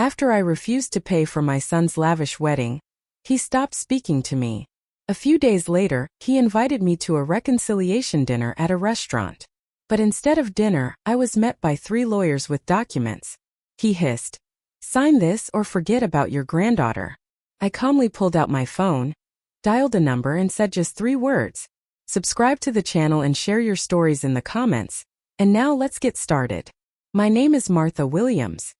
After I refused to pay for my son's lavish wedding, he stopped speaking to me. A few days later, he invited me to a reconciliation dinner at a restaurant. But instead of dinner, I was met by 3 lawyers with documents. He hissed, "Sign this or forget about your granddaughter." I calmly pulled out my phone, dialed a number and said just 3 words. Subscribe to the channel and share your stories in the comments. And now let's get started. My name is Martha Williams.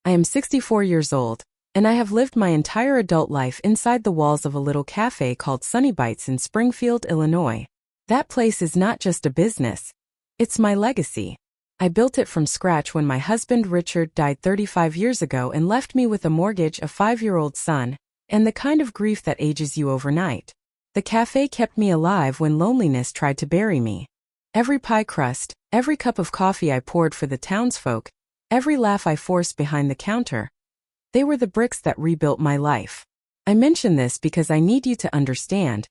I am 64 years old, and I have lived my entire adult life inside the walls of a little cafe called Sunny Bites in Springfield, Illinois. That place is not just a business. It's my legacy. I built it from scratch when my husband Richard died 35 years ago and left me with a mortgage, a 5-year-old son, and the kind of grief that ages you overnight. The cafe kept me alive when loneliness tried to bury me. Every pie crust, every cup of coffee I poured for the townsfolk, every laugh I forced behind the counter, they were the bricks that rebuilt my life. I mention this because I need you to understand.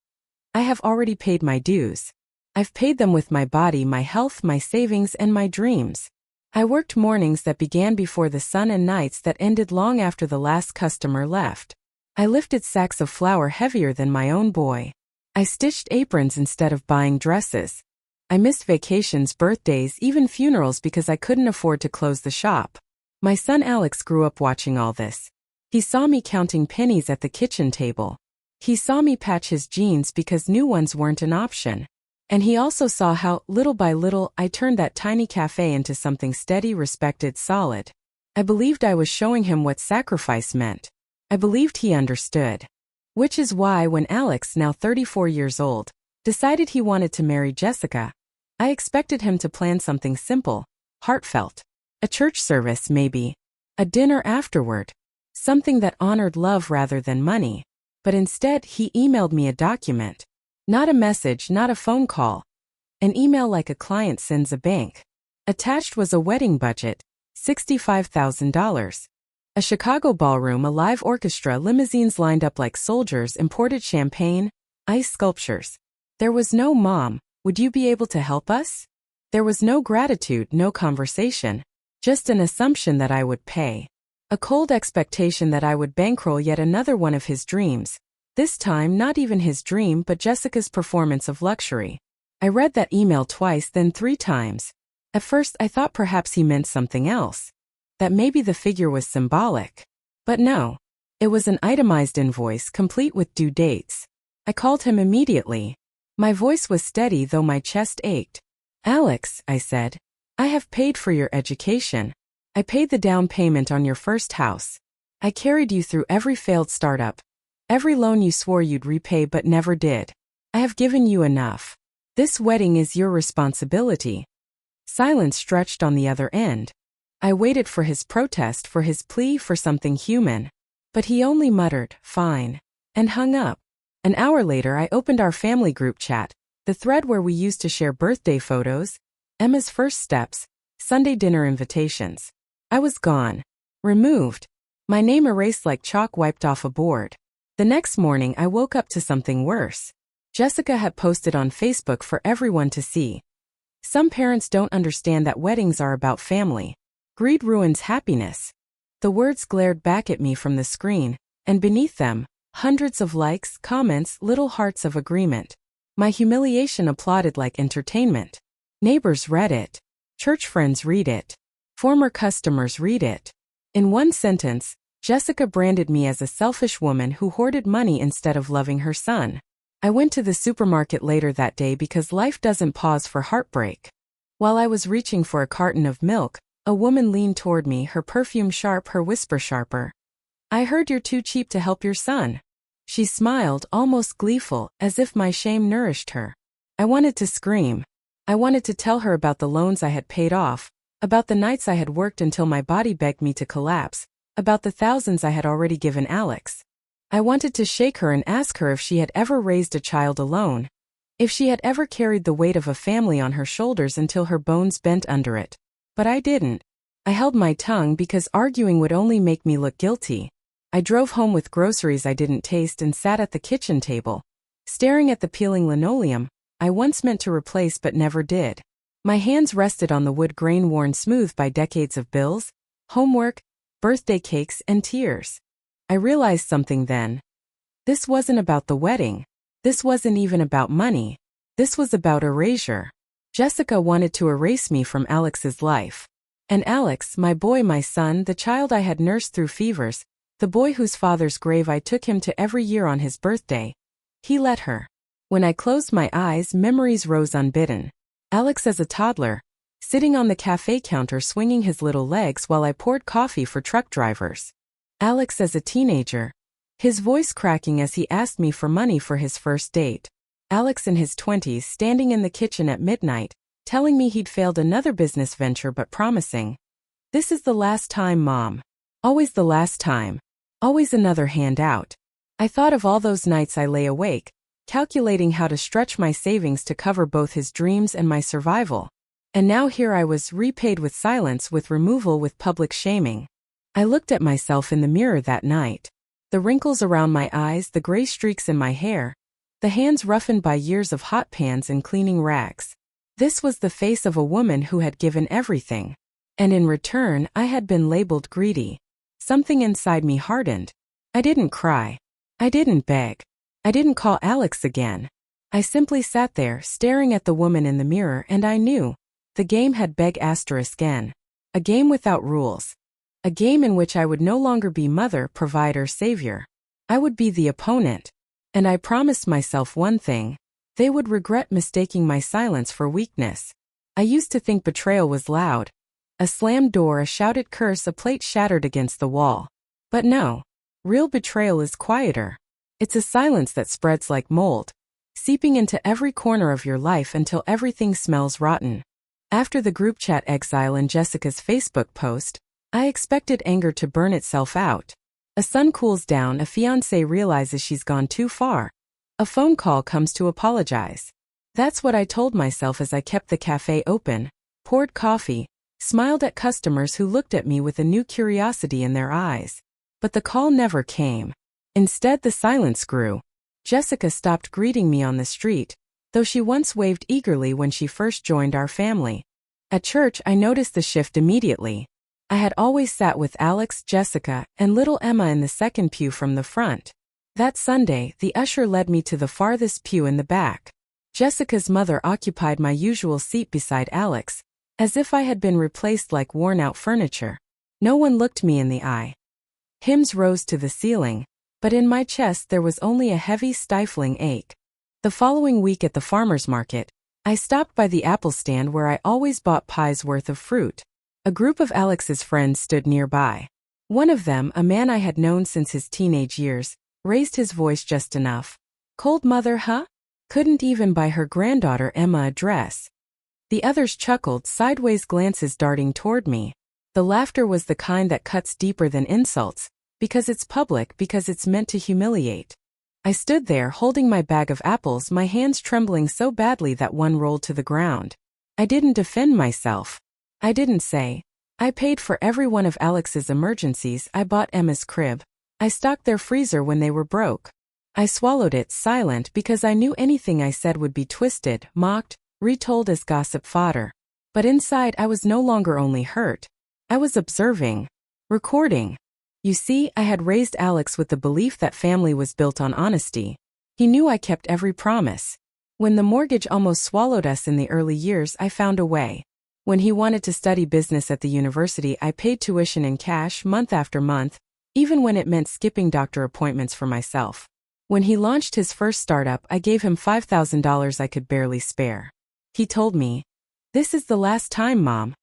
I have already paid my dues. I've paid them with my body, my health, my savings, and my dreams. I worked mornings that began before the sun and nights that ended long after the last customer left. I lifted sacks of flour heavier than my own boy. I stitched aprons instead of buying dresses. I missed vacations, birthdays, even funerals because I couldn't afford to close the shop. My son Alex grew up watching all this. He saw me counting pennies at the kitchen table. He saw me patch his jeans because new ones weren't an option. And he also saw how, little by little, I turned that tiny cafe into something steady, respected, solid. I believed I was showing him what sacrifice meant. I believed he understood. Which is why when Alex, now 34 years old, decided he wanted to marry Jessica, I expected him to plan something simple, heartfelt. A church service maybe. A dinner afterward. Something that honored love rather than money. But instead he emailed me a document. Not a message, not a phone call. An email like a client sends a bank. Attached was a wedding budget, $65,000. A Chicago ballroom, a live orchestra, limousines lined up like soldiers, imported champagne, ice sculptures. There was no "Mom, would you be able to help us?" There was no gratitude, no conversation. Just an assumption that I would pay. A cold expectation that I would bankroll yet another one of his dreams. This time not even his dream but Jessica's performance of luxury. I read that email twice, then 3 times. At first I thought perhaps he meant something else. That maybe the figure was symbolic. But no. It was an itemized invoice complete with due dates. I called him immediately. My voice was steady though my chest ached. "Alex," I said, "I have paid for your education. I paid the down payment on your first house. I carried you through every failed startup. Every loan you swore you'd repay but never did. I have given you enough. This wedding is your responsibility." Silence stretched on the other end. I waited for his protest, for his plea, for something human. But he only muttered, "Fine," and hung up. An hour later I opened our family group chat, the thread where we used to share birthday photos, Emma's first steps, Sunday dinner invitations. I was gone. Removed. My name erased like chalk wiped off a board. The next morning I woke up to something worse. Jessica had posted on Facebook for everyone to see. "Some parents don't understand that weddings are about family. Greed ruins happiness." The words glared back at me from the screen, and beneath them, hundreds of likes, comments, little hearts of agreement. My humiliation applauded like entertainment. Neighbors read it. Church friends read it. Former customers read it. In one sentence, Jessica branded me as a selfish woman who hoarded money instead of loving her son. I went to the supermarket later that day because life doesn't pause for heartbreak. While I was reaching for a carton of milk, a woman leaned toward me, her perfume sharp, her whisper sharper. "I heard you're too cheap to help your son." She smiled, almost gleeful, as if my shame nourished her. I wanted to scream. I wanted to tell her about the loans I had paid off, about the nights I had worked until my body begged me to collapse, about the thousands I had already given Alex. I wanted to shake her and ask her if she had ever raised a child alone, if she had ever carried the weight of a family on her shoulders until her bones bent under it. But I didn't. I held my tongue because arguing would only make me look guilty. I drove home with groceries I didn't taste and sat at the kitchen table, staring at the peeling linoleum I once meant to replace but never did. My hands rested on the wood grain worn smooth by decades of bills, homework, birthday cakes, and tears. I realized something then. This wasn't about the wedding. This wasn't even about money. This was about erasure. Jessica wanted to erase me from Alex's life. And Alex, my boy, my son, the child I had nursed through fevers, the boy whose father's grave I took him to every year on his birthday, he let her. When I closed my eyes, memories rose unbidden. Alex as a toddler, sitting on the cafe counter swinging his little legs while I poured coffee for truck drivers. Alex as a teenager, his voice cracking as he asked me for money for his first date. Alex in his 20s standing in the kitchen at midnight, telling me he'd failed another business venture but promising, "This is the last time, Mom. Always the last time. Always another hand out." I thought of all those nights I lay awake, calculating how to stretch my savings to cover both his dreams and my survival. And now here I was, repaid with silence, with removal, with public shaming. I looked at myself in the mirror that night. The wrinkles around my eyes, the gray streaks in my hair, the hands roughened by years of hot pans and cleaning rags. This was the face of a woman who had given everything. And in return, I had been labeled greedy. Something inside me hardened. I didn't cry. I didn't beg. I didn't call Alex again. I simply sat there, staring at the woman in the mirror, and I knew. The game had *N. A game without rules. A game in which I would no longer be mother, provider, savior. I would be the opponent. And I promised myself one thing. They would regret mistaking my silence for weakness. I used to think betrayal was loud. A slammed door, a shouted curse, a plate shattered against the wall. But no. Real betrayal is quieter. It's a silence that spreads like mold, seeping into every corner of your life until everything smells rotten. After the group chat exile and Jessica's Facebook post, I expected anger to burn itself out. A son cools down, a fiancé realizes she's gone too far. A phone call comes to apologize. That's what I told myself as I kept the cafe open, poured coffee, smiled at customers who looked at me with a new curiosity in their eyes. But the call never came. Instead, the silence grew. Jessica stopped greeting me on the street, though she once waved eagerly when she first joined our family. At church, I noticed the shift immediately. I had always sat with Alex, Jessica, and little Emma in the second pew from the front. That Sunday, the usher led me to the farthest pew in the back. Jessica's mother occupied my usual seat beside Alex, as if I had been replaced like worn-out furniture. No one looked me in the eye. Hymns rose to the ceiling, but in my chest there was only a heavy, stifling ache. The following week at the farmer's market, I stopped by the apple stand where I always bought pies worth of fruit. A group of Alex's friends stood nearby. One of them, a man I had known since his teenage years, raised his voice just enough. "Cold mother, huh? Couldn't even buy her granddaughter Emma a dress." The others chuckled, sideways glances darting toward me. The laughter was the kind that cuts deeper than insults, because it's public, because it's meant to humiliate. I stood there holding my bag of apples, my hands trembling so badly that one rolled to the ground. I didn't defend myself. I didn't say, "I paid for every one of Alex's emergencies, I bought Emma's crib. I stocked their freezer when they were broke." I swallowed it, silent, because I knew anything I said would be twisted, mocked, retold as gossip fodder. But inside I was no longer only hurt. I was observing. Recording. You see, I had raised Alex with the belief that family was built on honesty. He knew I kept every promise. When the mortgage almost swallowed us in the early years, I found a way. When he wanted to study business at the university, I paid tuition in cash month after month, even when it meant skipping doctor appointments for myself. When he launched his first startup, I gave him $5,000 I could barely spare. He told me, "This is the last time, Mom."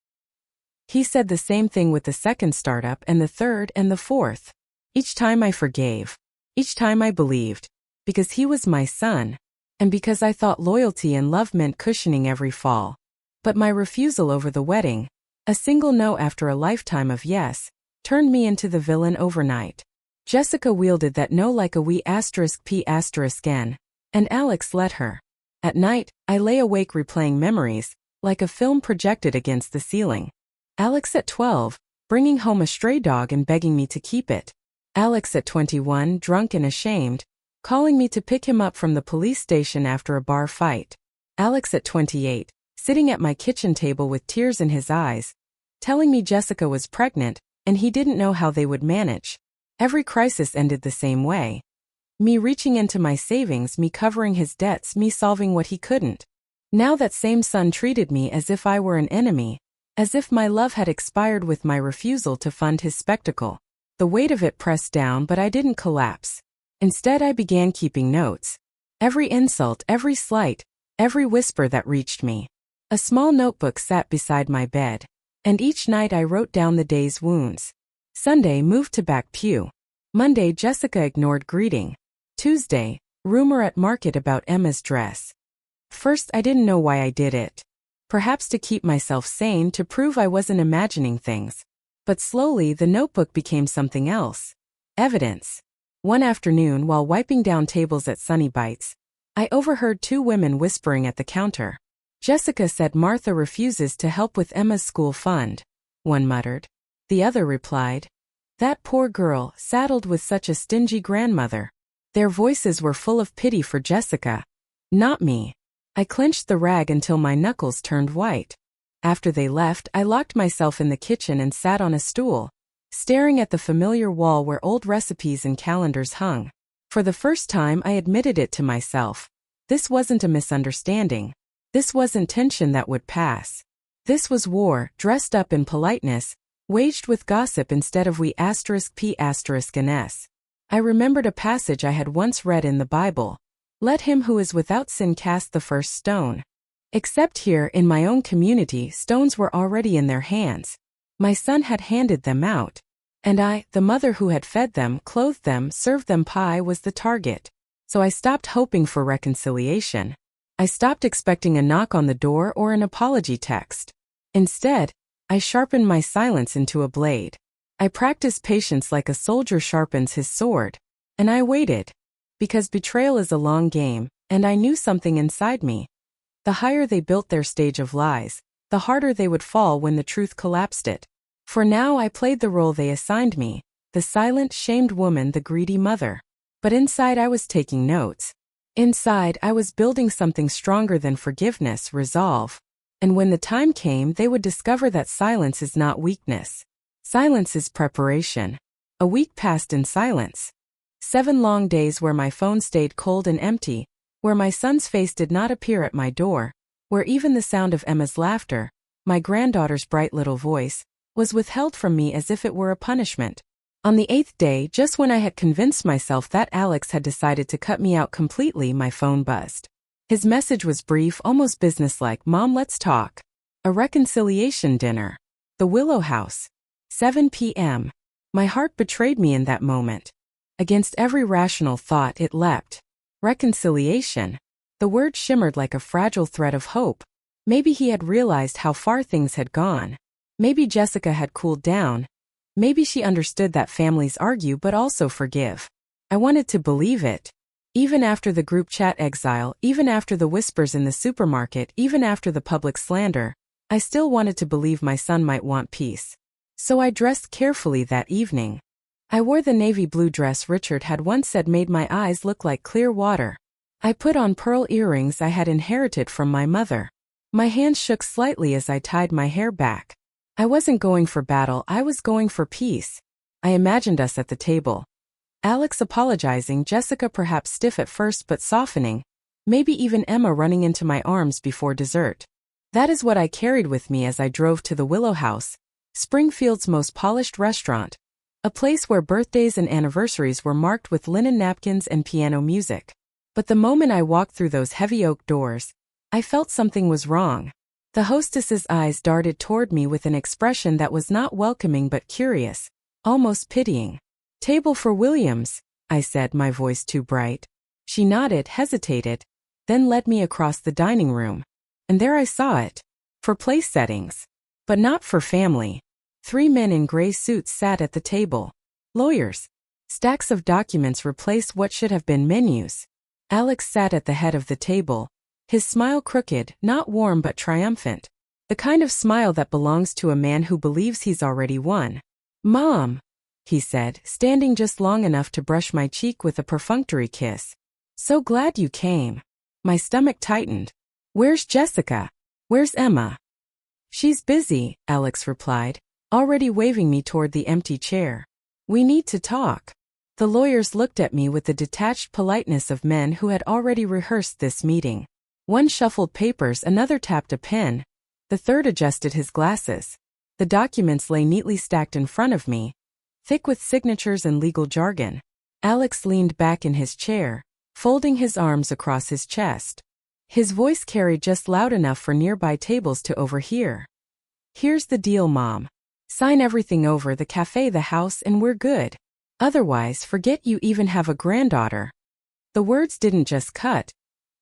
He said the same thing with the second startup and the third and the fourth. Each time I forgave. Each time I believed. Because he was my son. And because I thought loyalty and love meant cushioning every fall. But my refusal over the wedding, a single no after a lifetime of yes, turned me into the villain overnight. Jessica wielded that no like a wee *P***N, and Alex let her. At night, I lay awake replaying memories, like a film projected against the ceiling. Alex at 12, bringing home a stray dog and begging me to keep it. Alex at 21, drunk and ashamed, calling me to pick him up from the police station after a bar fight. Alex at 28, sitting at my kitchen table with tears in his eyes, telling me Jessica was pregnant, and he didn't know how they would manage. Every crisis ended the same way. Me reaching into my savings, me covering his debts, me solving what he couldn't. Now that same son treated me as if I were an enemy, as if my love had expired with my refusal to fund his spectacle. The weight of it pressed down, but I didn't collapse. Instead, I began keeping notes. Every insult, every slight, every whisper that reached me. A small notebook sat beside my bed, and each night I wrote down the day's wounds. Sunday, moved to back pew. Monday, Jessica ignored greeting. Tuesday, rumor at market about Emma's dress. First, I didn't know why I did it. Perhaps to keep myself sane, to prove I wasn't imagining things. But slowly, the notebook became something else. Evidence. One afternoon, while wiping down tables at Sunny Bites, I overheard two women whispering at the counter. Jessica said Martha refuses to help with Emma's school fund, one muttered. The other replied, that poor girl, saddled with such a stingy grandmother. Their voices were full of pity for Jessica. Not me. I clenched the rag until my knuckles turned white. After they left, I locked myself in the kitchen and sat on a stool, staring at the familiar wall where old recipes and calendars hung. For the first time, I admitted it to myself. This wasn't a misunderstanding. This wasn't tension that would pass. This was war, dressed up in politeness, waged with gossip instead of we*p*ns. I remembered a passage I had once read in the Bible. Let him who is without sin cast the first stone. Except here, in my own community, stones were already in their hands. My son had handed them out. And I, the mother who had fed them, clothed them, served them pie, was the target. So I stopped hoping for reconciliation. I stopped expecting a knock on the door or an apology text. Instead, I sharpened my silence into a blade. I practiced patience like a soldier sharpens his sword. And I waited. Because betrayal is a long game, and I knew something inside me. The higher they built their stage of lies, the harder they would fall when the truth collapsed it. For now I played the role they assigned me, the silent, shamed woman, the greedy mother. But inside I was taking notes. Inside I was building something stronger than forgiveness, resolve. And when the time came, they would discover that silence is not weakness. Silence is preparation. A week passed in silence. 7 long days where my phone stayed cold and empty, where my son's face did not appear at my door, where even the sound of Emma's laughter, my granddaughter's bright little voice, was withheld from me as if it were a punishment. On the 8th day, just when I had convinced myself that Alex had decided to cut me out completely, my phone buzzed. His message was brief, almost businesslike. Mom, let's talk. A reconciliation dinner. The Willow House. 7 p.m. My heart betrayed me in that moment. Against every rational thought, it leapt. Reconciliation. The word shimmered like a fragile thread of hope. Maybe he had realized how far things had gone. Maybe Jessica had cooled down. Maybe she understood that families argue but also forgive. I wanted to believe it. Even after the group chat exile, even after the whispers in the supermarket, even after the public slander, I still wanted to believe my son might want peace. So I dressed carefully that evening. I wore the navy blue dress Richard had once said made my eyes look like clear water. I put on pearl earrings I had inherited from my mother. My hands shook slightly as I tied my hair back. I wasn't going for battle, I was going for peace. I imagined us at the table. Alex apologizing, Jessica perhaps stiff at first but softening, maybe even Emma running into my arms before dessert. That is what I carried with me as I drove to the Willow House, Springfield's most polished restaurant, a place where birthdays and anniversaries were marked with linen napkins and piano music. But the moment I walked through those heavy oak doors, I felt something was wrong. The hostess's eyes darted toward me with an expression that was not welcoming but curious, almost pitying. Table for Williams, I said, my voice too bright. She nodded, hesitated, then led me across the dining room. And there I saw it. For place settings. But not for family. 3 men in gray suits sat at the table. Lawyers. Stacks of documents replaced what should have been menus. Alex sat at the head of the table, his smile crooked, not warm but triumphant. The kind of smile that belongs to a man who believes he's already won. Mom, he said, standing just long enough to brush my cheek with a perfunctory kiss. So glad you came. My stomach tightened. Where's Jessica? Where's Emma? She's busy, Alex replied. already waving me toward the empty chair. "We need to talk." The lawyers looked at me with the detached politeness of men who had already rehearsed this meeting. One shuffled papers, another tapped a pen, the third adjusted his glasses. The documents lay neatly stacked in front of me, thick with signatures and legal jargon. Alex leaned back in his chair, folding his arms across his chest. His voice carried just loud enough for nearby tables to overhear. "Here's the deal, Mom. Sign everything over, the cafe, the house, and we're good. Otherwise, forget you even have a granddaughter." The words didn't just cut,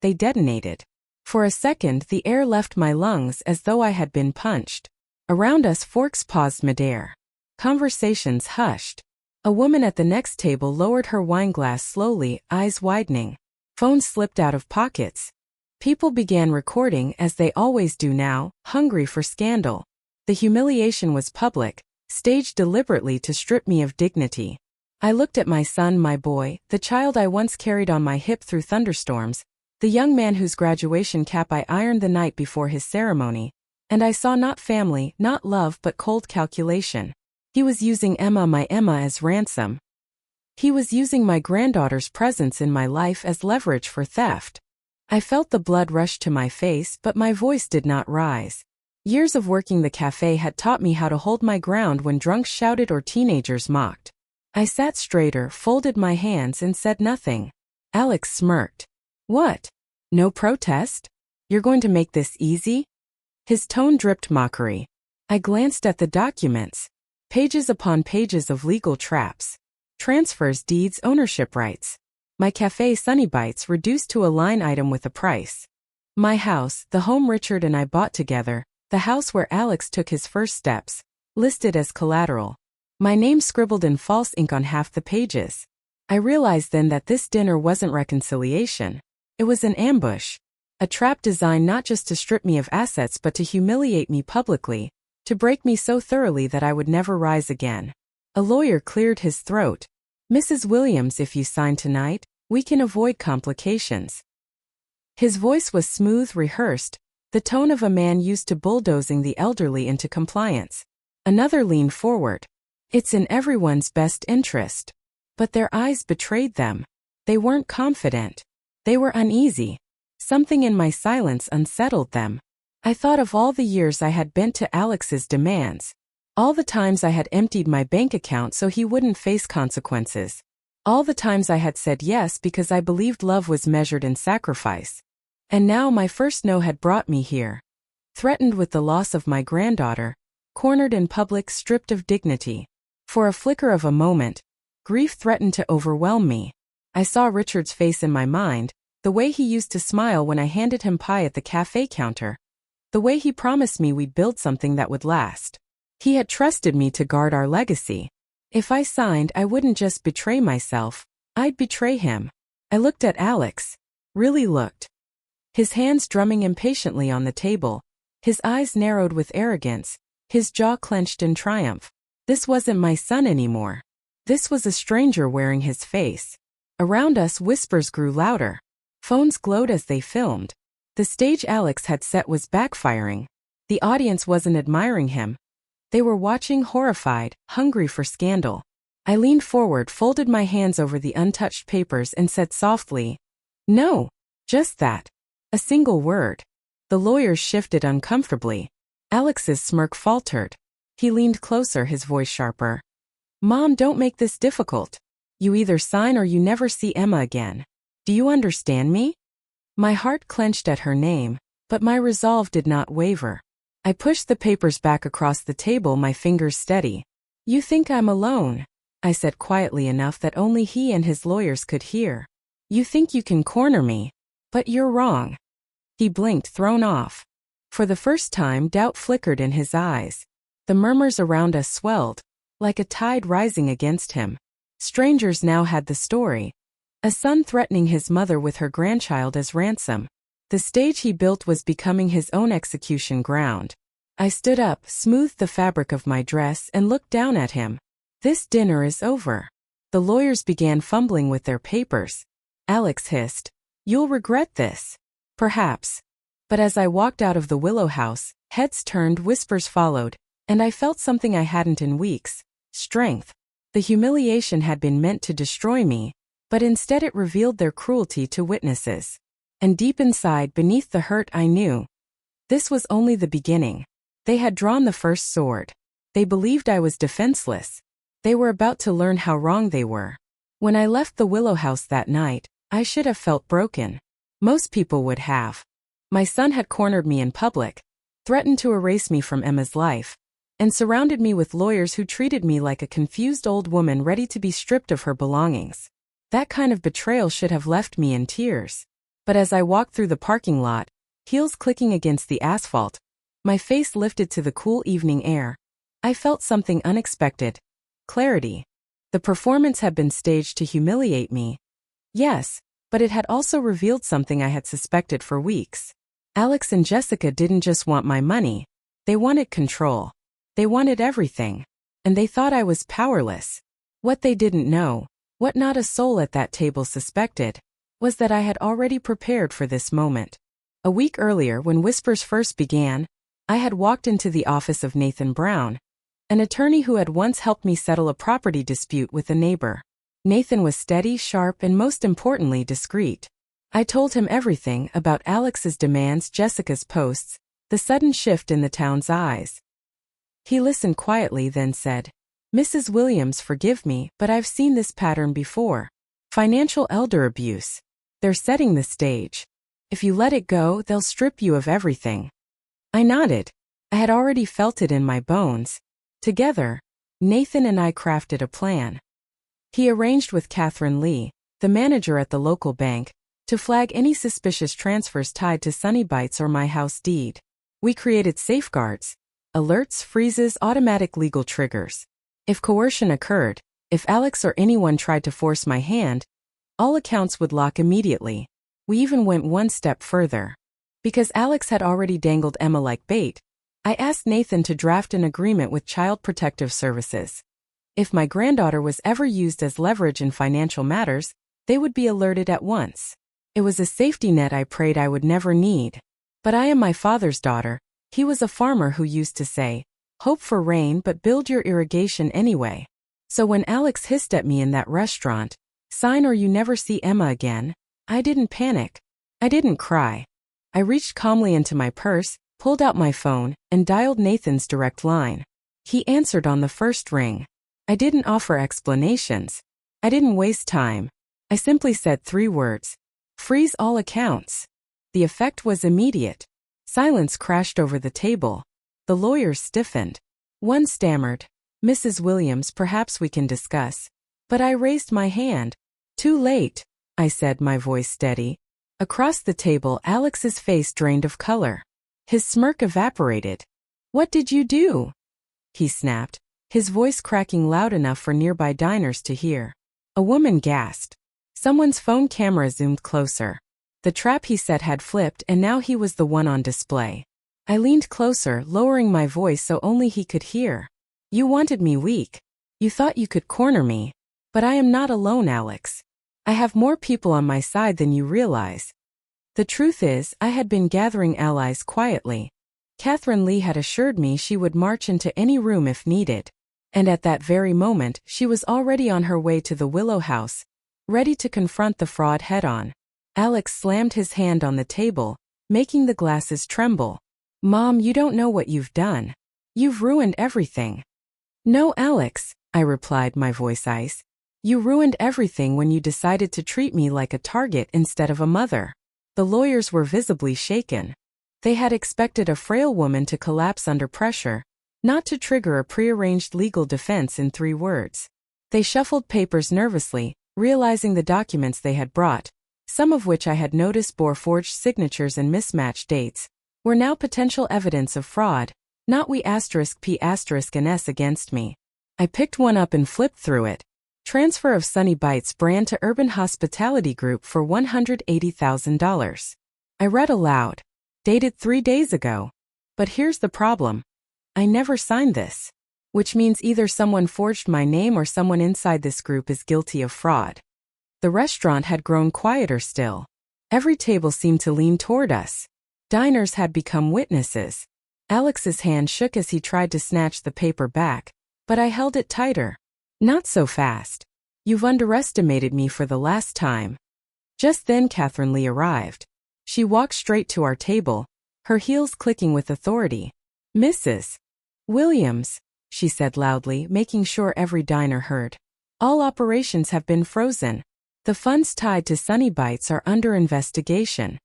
they detonated. For a second, the air left my lungs as though I had been punched. Around us, forks paused midair. Conversations hushed. A woman at the next table lowered her wineglass slowly, eyes widening. Phones slipped out of pockets. People began recording as they always do now, hungry for scandal. The humiliation was public, staged deliberately to strip me of dignity. I looked at my son, my boy, the child I once carried on my hip through thunderstorms, the young man whose graduation cap I ironed the night before his ceremony, and I saw not family, not love, but cold calculation. He was using my Emma, as ransom. He was using my granddaughter's presence in my life as leverage for theft. I felt the blood rush to my face, but my voice did not rise. Years of working the cafe had taught me how to hold my ground when drunks shouted or teenagers mocked. I sat straighter, folded my hands, and said nothing. Alex smirked. "What? No protest? You're going to make this easy?" His tone dripped mockery. I glanced at the documents. Pages upon pages of legal traps. Transfers, deeds, ownership rights. My cafe, Sunny Bites, reduced to a line item with a price. My house, the home Richard and I bought together, the house where Alex took his first steps, listed as collateral. My name scribbled in false ink on half the pages. I realized then that this dinner wasn't reconciliation. It was an ambush. A trap designed not just to strip me of assets but to humiliate me publicly, to break me so thoroughly that I would never rise again. A lawyer cleared his throat. "Mrs. Williams, if you sign tonight, we can avoid complications." His voice was smooth, rehearsed, the tone of a man used to bulldozing the elderly into compliance. Another leaned forward. "It's in everyone's best interest." But their eyes betrayed them. They weren't confident. They were uneasy. Something in my silence unsettled them. I thought of all the years I had bent to Alex's demands. All the times I had emptied my bank account so he wouldn't face consequences. All the times I had said yes because I believed love was measured in sacrifice. And now my first no had brought me here. Threatened with the loss of my granddaughter, cornered in public, stripped of dignity. For a flicker of a moment, grief threatened to overwhelm me. I saw Richard's face in my mind, the way he used to smile when I handed him pie at the cafe counter. The way he promised me we'd build something that would last. He had trusted me to guard our legacy. If I signed, I wouldn't just betray myself, I'd betray him. I looked at Alex. Really looked. His hands drumming impatiently on the table. His eyes narrowed with arrogance. His jaw clenched in triumph. This wasn't my son anymore. This was a stranger wearing his face. Around us, whispers grew louder. Phones glowed as they filmed. The stage Alex had set was backfiring. The audience wasn't admiring him. They were watching, horrified, hungry for scandal. I leaned forward, folded my hands over the untouched papers, and said softly, "No, just that. A single word." The lawyers shifted uncomfortably. Alex's smirk faltered. He leaned closer, his voice sharper. "Mom, don't make this difficult. You either sign or you never see Emma again. Do you understand me?" My heart clenched at her name, but my resolve did not waver. I pushed the papers back across the table, my fingers steady. "You think I'm alone," I said quietly enough that only he and his lawyers could hear. "You think you can corner me. But you're wrong." He blinked, thrown off. For the first time, doubt flickered in his eyes. The murmurs around us swelled, like a tide rising against him. Strangers now had the story. A son threatening his mother with her grandchild as ransom. The stage he built was becoming his own execution ground. I stood up, smoothed the fabric of my dress, and looked down at him. "This dinner is over." The lawyers began fumbling with their papers. Alex hissed, "You'll regret this." Perhaps. But as I walked out of the Willow House, heads turned, whispers followed, And I felt something I hadn't in weeks: strength. The humiliation had been meant to destroy me, but instead it revealed their cruelty to witnesses. And deep inside, beneath the hurt, I knew this was only the beginning. They had drawn the first sword. They believed I was defenseless. They were about to learn how wrong they were. When I left the Willow House that night, I should have felt broken. Most people would have. My son had cornered me in public, threatened to erase me from Emma's life, and surrounded me with lawyers who treated me like a confused old woman ready to be stripped of her belongings. That kind of betrayal should have left me in tears. But as I walked through the parking lot, heels clicking against the asphalt, my face lifted to the cool evening air, I felt something unexpected: clarity. The performance had been staged to humiliate me. Yes, but it had also revealed something I had suspected for weeks. Alex and Jessica didn't just want my money. They wanted control. They wanted everything. And they thought I was powerless. What they didn't know, what not a soul at that table suspected, was that I had already prepared for this moment. A week earlier, when whispers first began, I had walked into the office of Nathan Brown, an attorney who had once helped me settle a property dispute with a neighbor. Nathan was steady, sharp, and most importantly, discreet. I told him everything about Alex's demands, Jessica's posts, the sudden shift in the town's eyes. He listened quietly, then said, "Mrs. Williams, forgive me, but I've seen this pattern before. Financial elder abuse. They're setting the stage. If you let it go, they'll strip you of everything." I nodded. I had already felt it in my bones. Together, Nathan and I crafted a plan. He arranged with Catherine Lee, the manager at the local bank, to flag any suspicious transfers tied to Sunny Bites or my house deed. We created safeguards: alerts, freezes, automatic legal triggers. If coercion occurred, if Alex or anyone tried to force my hand, all accounts would lock immediately. We even went one step further. Because Alex had already dangled Emma like bait, I asked Nathan to draft an agreement with Child Protective Services. If my granddaughter was ever used as leverage in financial matters, they would be alerted at once. It was a safety net I prayed I would never need. But I am my father's daughter. He was a farmer who used to say, "Hope for rain but build your irrigation anyway." So when Alex hissed at me in that restaurant, "Sign or you never see Emma again," I didn't panic. I didn't cry. I reached calmly into my purse, pulled out my phone, and dialed Nathan's direct line. He answered on the first ring. I didn't offer explanations. I didn't waste time. I simply said 3 words: "Freeze all accounts." The effect was immediate. Silence crashed over the table. The lawyers stiffened. One stammered, "Mrs. Williams, perhaps we can discuss." But I raised my hand. "Too late," I said, my voice steady. Across the table, Alex's face drained of color. His smirk evaporated. "What did you do?" he snapped, his voice cracking loud enough for nearby diners to hear. A woman gasped. Someone's phone camera zoomed closer. The trap, he said, had flipped, and now he was the one on display. I leaned closer, lowering my voice so only he could hear. "You wanted me weak. You thought you could corner me. But I am not alone, Alex. I have more people on my side than you realize." The truth is, I had been gathering allies quietly. Catherine Lee had assured me she would march into any room if needed. And at that very moment, she was already on her way to the Willow House, ready to confront the fraud head-on. Alex slammed his hand on the table, making the glasses tremble. "Mom, you don't know what you've done. You've ruined everything." "No, Alex," I replied, my voice ice. "You ruined everything when you decided to treat me like a target instead of a mother." The lawyers were visibly shaken. They had expected a frail woman to collapse under pressure, not to trigger a prearranged legal defense in 3 words. They shuffled papers nervously, realizing the documents they had brought, some of which I had noticed bore forged signatures and mismatched dates, were now potential evidence of fraud, not P*& and S against me. I picked one up and flipped through it. Transfer of Sunny Bites brand to Urban Hospitality Group for $180,000. I read aloud. Dated 3 days ago. But here's the problem. I never signed this. Which means either someone forged my name or someone inside this group is guilty of fraud. The restaurant had grown quieter still. Every table seemed to lean toward us. Diners had become witnesses. Alex's hand shook as he tried to snatch the paper back, but I held it tighter. Not so fast. You've underestimated me for the last time. Just then Catherine Lee arrived. She walked straight to our table, her heels clicking with authority. Mrs. Williams, she said loudly, making sure every diner heard. All operations have been frozen. The funds tied to Sunny Bites are under investigation.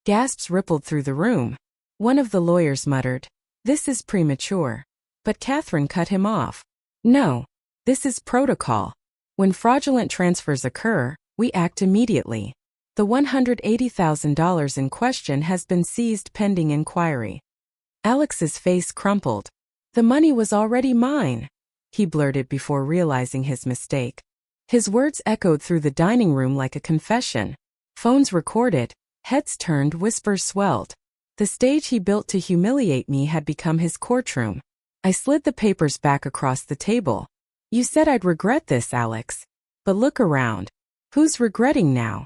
Gasps rippled through the room. One of the lawyers muttered, "This is premature." But Catherine cut him off. "No. This is protocol. When fraudulent transfers occur, we act immediately. The $180,000 in question has been seized pending inquiry." Alex's face crumpled. "The money was already mine," he blurted before realizing his mistake. His words echoed through the dining room like a confession. Phones recorded, heads turned, whispers swelled. The stage he built to humiliate me had become his courtroom. I slid the papers back across the table. "You said I'd regret this, Alex. But look around. Who's regretting now?"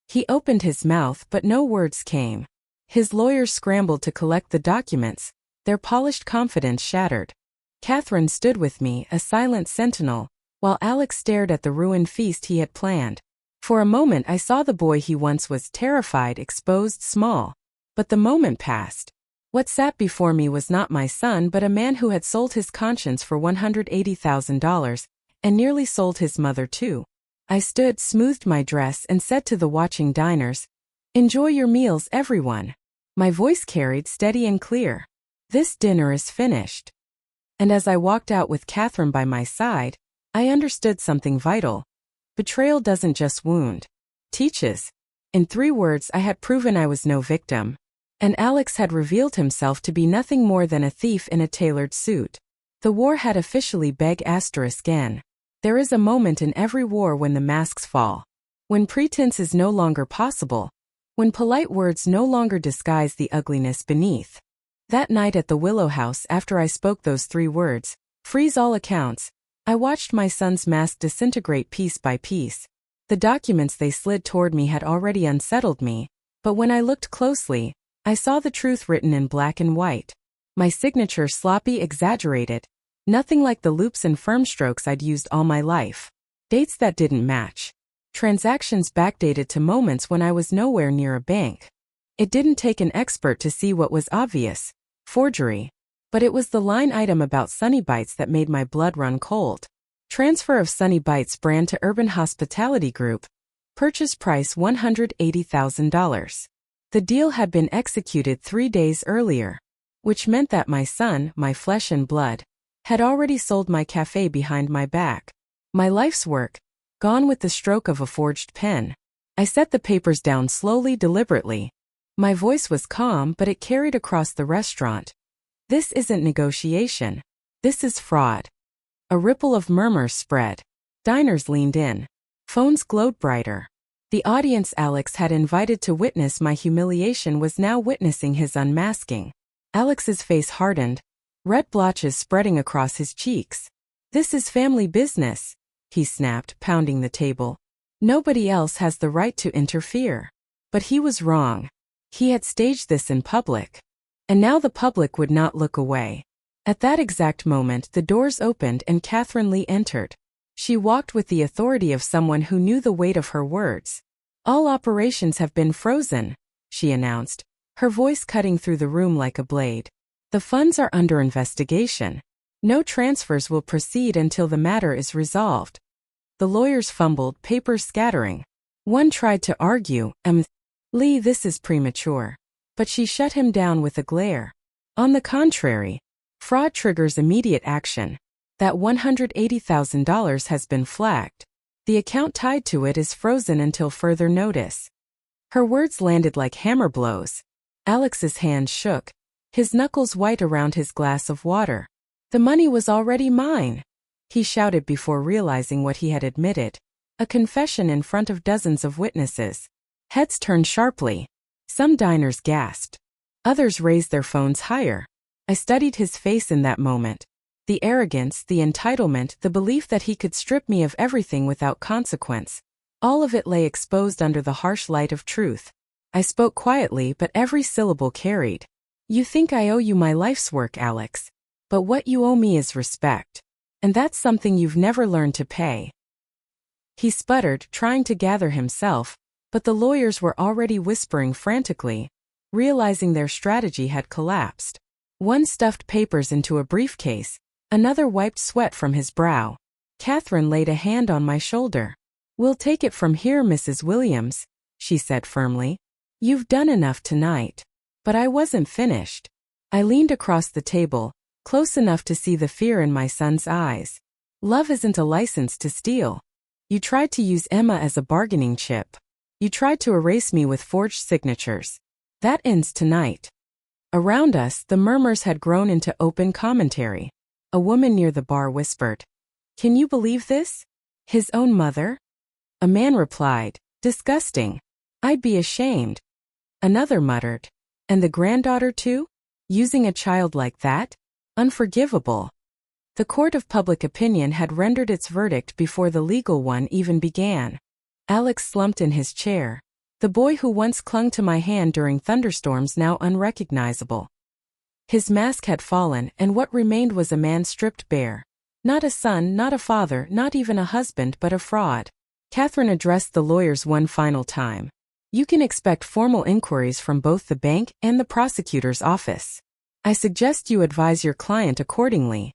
He opened his mouth, but no words came. His lawyers scrambled to collect the documents, their polished confidence shattered. Catherine stood with me, a silent sentinel, while Alex stared at the ruined feast he had planned. For a moment I saw the boy he once was, terrified, exposed, small. But the moment passed. What sat before me was not my son but a man who had sold his conscience for $180,000, and nearly sold his mother too. I stood, smoothed my dress, and said to the watching diners, "Enjoy your meals, everyone." My voice carried steady and clear. "This dinner is finished." And as I walked out with Catherine by my side, I understood something vital. Betrayal doesn't just wound. Teaches. In 3 words I had proven I was no victim. And Alex had revealed himself to be nothing more than a thief in a tailored suit. The war had officially begun. There is a moment in every war when the masks fall. When pretense is no longer possible. When polite words no longer disguise the ugliness beneath. That night at the Willow House, after I spoke those 3 words, "Freeze all accounts," I watched my son's mask disintegrate piece by piece. The documents they slid toward me had already unsettled me, but when I looked closely, I saw the truth written in black and white. My signature sloppy, exaggerated. Nothing like the loops and firm strokes I'd used all my life. Dates that didn't match. Transactions backdated to moments when I was nowhere near a bank. It didn't take an expert to see what was obvious. Forgery. But it was the line item about Sunny Bites that made my blood run cold. Transfer of Sunny Bites brand to Urban Hospitality Group. Purchase price $180,000. The deal had been executed 3 days earlier, which meant that my son, my flesh and blood, had already sold my cafe behind my back. My life's work, gone with the stroke of a forged pen. I set the papers down slowly, deliberately. My voice was calm, but it carried across the restaurant. "This isn't negotiation. This is fraud." A ripple of murmurs spread. Diners leaned in. Phones glowed brighter. The audience Alex had invited to witness my humiliation was now witnessing his unmasking. Alex's face hardened, red blotches spreading across his cheeks. "This is family business," he snapped, pounding the table. "Nobody else has the right to interfere." But he was wrong. He had staged this in public. And now the public would not look away. At that exact moment the doors opened and Catherine Lee entered. She walked with the authority of someone who knew the weight of her words. "All operations have been frozen," she announced, her voice cutting through the room like a blade. "The funds are under investigation. No transfers will proceed until the matter is resolved." The lawyers fumbled, papers scattering. One tried to argue, "Lee, this is premature." But she shut him down with a glare. "On the contrary, fraud triggers immediate action. That $180,000 has been flagged. The account tied to it is frozen until further notice." Her words landed like hammer blows. Alex's hands shook, his knuckles white around his glass of water. "The money was already mine," he shouted before realizing what he had admitted. A confession in front of dozens of witnesses. Heads turned sharply. Some diners gasped. Others raised their phones higher. I studied his face in that moment. The arrogance, the entitlement, the belief that he could strip me of everything without consequence. All of it lay exposed under the harsh light of truth. I spoke quietly, but every syllable carried. You think I owe you my life's work, Alex. But what you owe me is respect. And that's something you've never learned to pay. He sputtered, trying to gather himself, but the lawyers were already whispering frantically, realizing their strategy had collapsed. One stuffed papers into a briefcase, another wiped sweat from his brow. Catherine laid a hand on my shoulder. "We'll take it from here, Mrs. Williams," she said firmly. "You've done enough tonight." But I wasn't finished. I leaned across the table, close enough to see the fear in my son's eyes. "Love isn't a license to steal. You tried to use Emma as a bargaining chip. You tried to erase me with forged signatures. That ends tonight." Around us, the murmurs had grown into open commentary. A woman near the bar whispered, "Can you believe this? His own mother?" A man replied, "Disgusting. I'd be ashamed." Another muttered, "And the granddaughter too? Using a child like that? Unforgivable." The court of public opinion had rendered its verdict before the legal one even began. Alex slumped in his chair, the boy who once clung to my hand during thunderstorms now unrecognizable. His mask had fallen, and what remained was a man stripped bare. Not a son, not a father, not even a husband, but a fraud. Catherine addressed the lawyers one final time. "You can expect formal inquiries from both the bank and the prosecutor's office. I suggest you advise your client accordingly."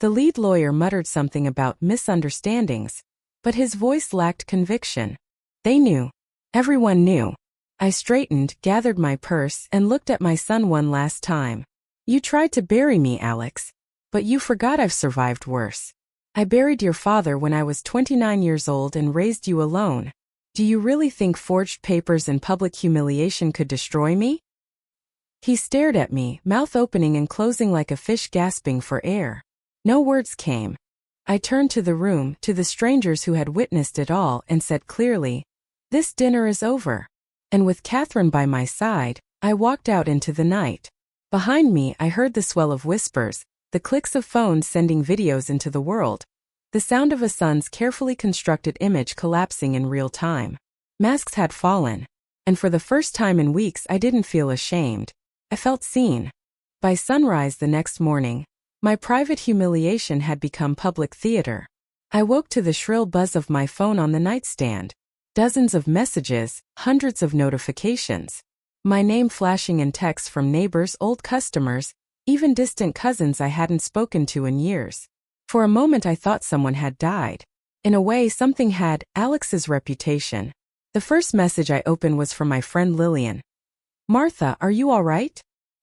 The lead lawyer muttered something about misunderstandings, but his voice lacked conviction. They knew. Everyone knew. I straightened, gathered my purse, and looked at my son one last time. "You tried to bury me, Alex. But you forgot I've survived worse. I buried your father when I was 29 years old and raised you alone. Do you really think forged papers and public humiliation could destroy me?" He stared at me, mouth opening and closing like a fish gasping for air. No words came. I turned to the room, to the strangers who had witnessed it all, and said clearly, "This dinner is over." And with Catherine by my side, I walked out into the night. Behind me, I heard the swell of whispers, the clicks of phones sending videos into the world, the sound of a son's carefully constructed image collapsing in real time. Masks had fallen, and for the first time in weeks I didn't feel ashamed. I felt seen. By sunrise the next morning, my private humiliation had become public theater. I woke to the shrill buzz of my phone on the nightstand. Dozens of messages, hundreds of notifications. My name flashing in texts from neighbors, old customers, even distant cousins I hadn't spoken to in years. For a moment I thought someone had died. In a way, something had. Alex's reputation. The first message I opened was from my friend Lillian. "Martha, are you all right?"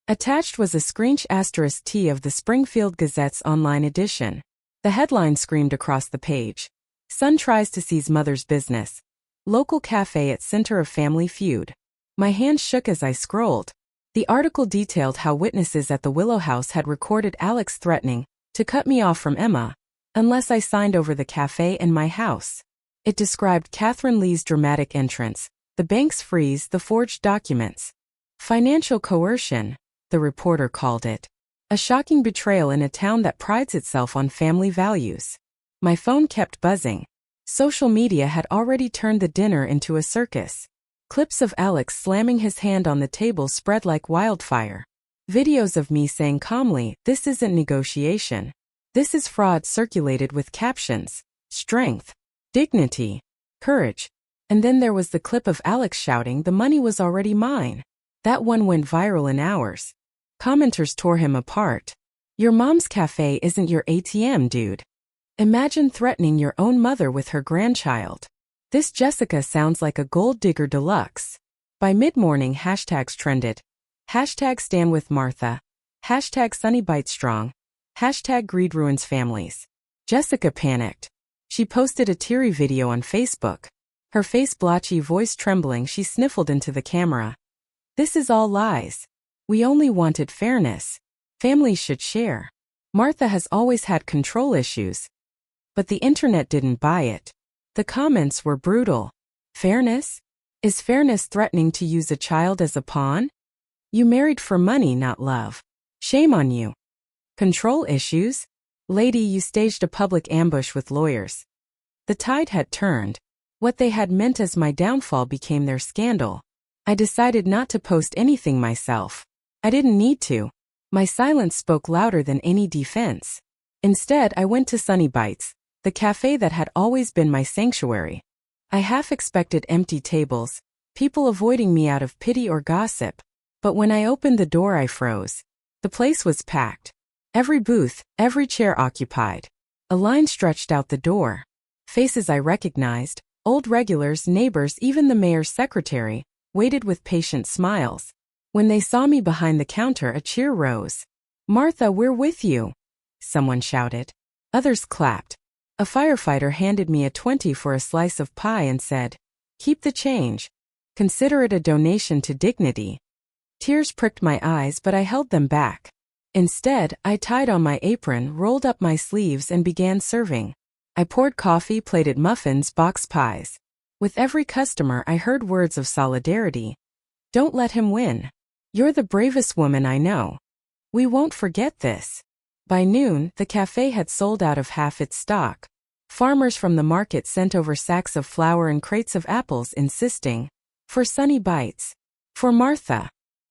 Attached was a screenshot *T of the Springfield Gazette's online edition. The headline screamed across the page. "Son tries to seize mother's business. Local cafe at center of family feud." My hand shook as I scrolled. The article detailed how witnesses at the Willow House had recorded Alex threatening to cut me off from Emma unless I signed over the cafe and my house. It described Catherine Lee's dramatic entrance, the bank's freeze, the forged documents. Financial coercion, the reporter called it. A shocking betrayal in a town that prides itself on family values. My phone kept buzzing. Social media had already turned the dinner into a circus. Clips of Alex slamming his hand on the table spread like wildfire. Videos of me saying calmly, "This isn't negotiation. This is fraud," circulated with captions. Strength. Dignity. Courage. And then there was the clip of Alex shouting, "The money was already mine." That one went viral in hours. Commenters tore him apart. "Your mom's cafe isn't your ATM, dude. Imagine threatening your own mother with her grandchild. This Jessica sounds like a gold digger deluxe." By mid-morning, hashtags trended. Hashtag Stand with Martha. Hashtag Sunny Bite Strong. Hashtag Greed Ruins Families. Jessica panicked. She posted a teary video on Facebook. Her face blotchy, voice trembling, she sniffled into the camera. "This is all lies. We only wanted fairness. Families should share. Martha has always had control issues." But the internet didn't buy it. The comments were brutal. Fairness? Is fairness threatening to use a child as a pawn? You married for money, not love. Shame on you. Control issues? Lady, you staged a public ambush with lawyers. The tide had turned. What they had meant as my downfall became their scandal. I decided not to post anything myself. I didn't need to. My silence spoke louder than any defense. Instead, I went to Sunny Bites, the cafe that had always been my sanctuary. I half expected empty tables, people avoiding me out of pity or gossip, but when I opened the door I froze. The place was packed. Every booth, every chair occupied. A line stretched out the door. Faces I recognized, old regulars, neighbors, even the mayor's secretary, waited with patient smiles. When they saw me behind the counter, a cheer rose. "Martha, we're with you," someone shouted. Others clapped. A firefighter handed me a 20 for a slice of pie and said, "Keep the change. Consider it a donation to dignity." Tears pricked my eyes, but I held them back. Instead, I tied on my apron, rolled up my sleeves, and began serving. I poured coffee, plated muffins, boxed pies. With every customer, I heard words of solidarity. "Don't let him win. You're the bravest woman I know. We won't forget this." By noon, the cafe had sold out of half its stock. Farmers from the market sent over sacks of flour and crates of apples, insisting, "For Sunny Bites. For Martha."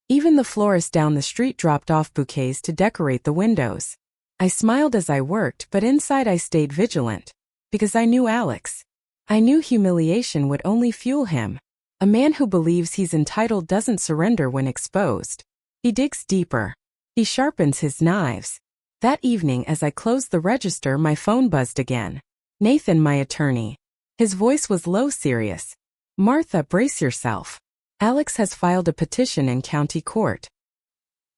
Even the florist down the street dropped off bouquets to decorate the windows. I smiled as I worked, but inside I stayed vigilant. Because I knew Alex. I knew humiliation would only fuel him. A man who believes he's entitled doesn't surrender when exposed. He digs deeper. He sharpens his knives. That evening, as I closed the register, my phone buzzed again. Nathan, my attorney. His voice was low, serious. "Martha, brace yourself. Alex has filed a petition in county court.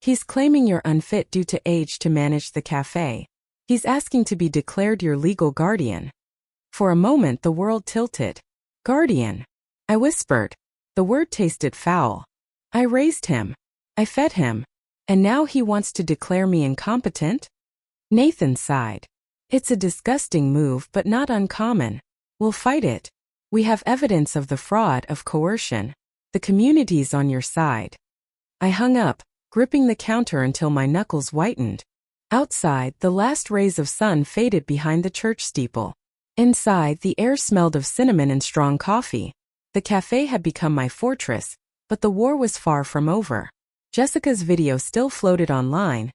He's claiming you're unfit due to age to manage the cafe. He's asking to be declared your legal guardian." For a moment, the world tilted. "Guardian," I whispered. The word tasted foul. I raised him. I fed him. And now he wants to declare me incompetent? Nathan sighed. "It's a disgusting move, but not uncommon. We'll fight it. We have evidence of the fraud, of coercion. The community's on your side." I hung up, gripping the counter until my knuckles whitened. Outside, the last rays of sun faded behind the church steeple. Inside, the air smelled of cinnamon and strong coffee. The cafe had become my fortress, but the war was far from over. Jessica's video still floated online,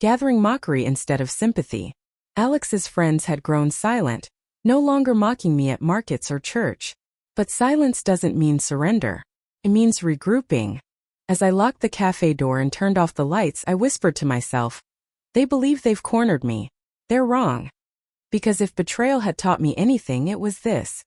gathering mockery instead of sympathy. Alex's friends had grown silent, no longer mocking me at markets or church. But silence doesn't mean surrender. It means regrouping. As I locked the cafe door and turned off the lights, I whispered to myself, "They believe they've cornered me. They're wrong." Because if betrayal had taught me anything, it was this.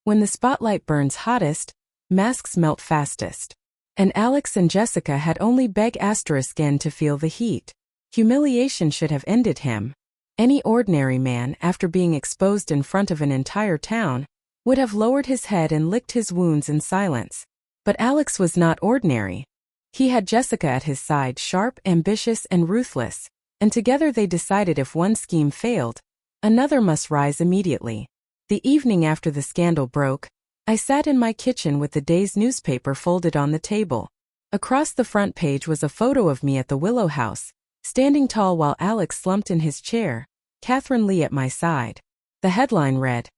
When the spotlight burns hottest, masks melt fastest. And Alex and Jessica had only **n to feel the heat. Humiliation should have ended him. Any ordinary man, after being exposed in front of an entire town, would have lowered his head and licked his wounds in silence. But Alex was not ordinary. He had Jessica at his side, sharp, ambitious, and ruthless, and together they decided if one scheme failed, another must rise immediately. The evening after the scandal broke, I sat in my kitchen with the day's newspaper folded on the table. Across the front page was a photo of me at the Willow House, standing tall while Alex slumped in his chair, Catherine Lee at my side. The headline read,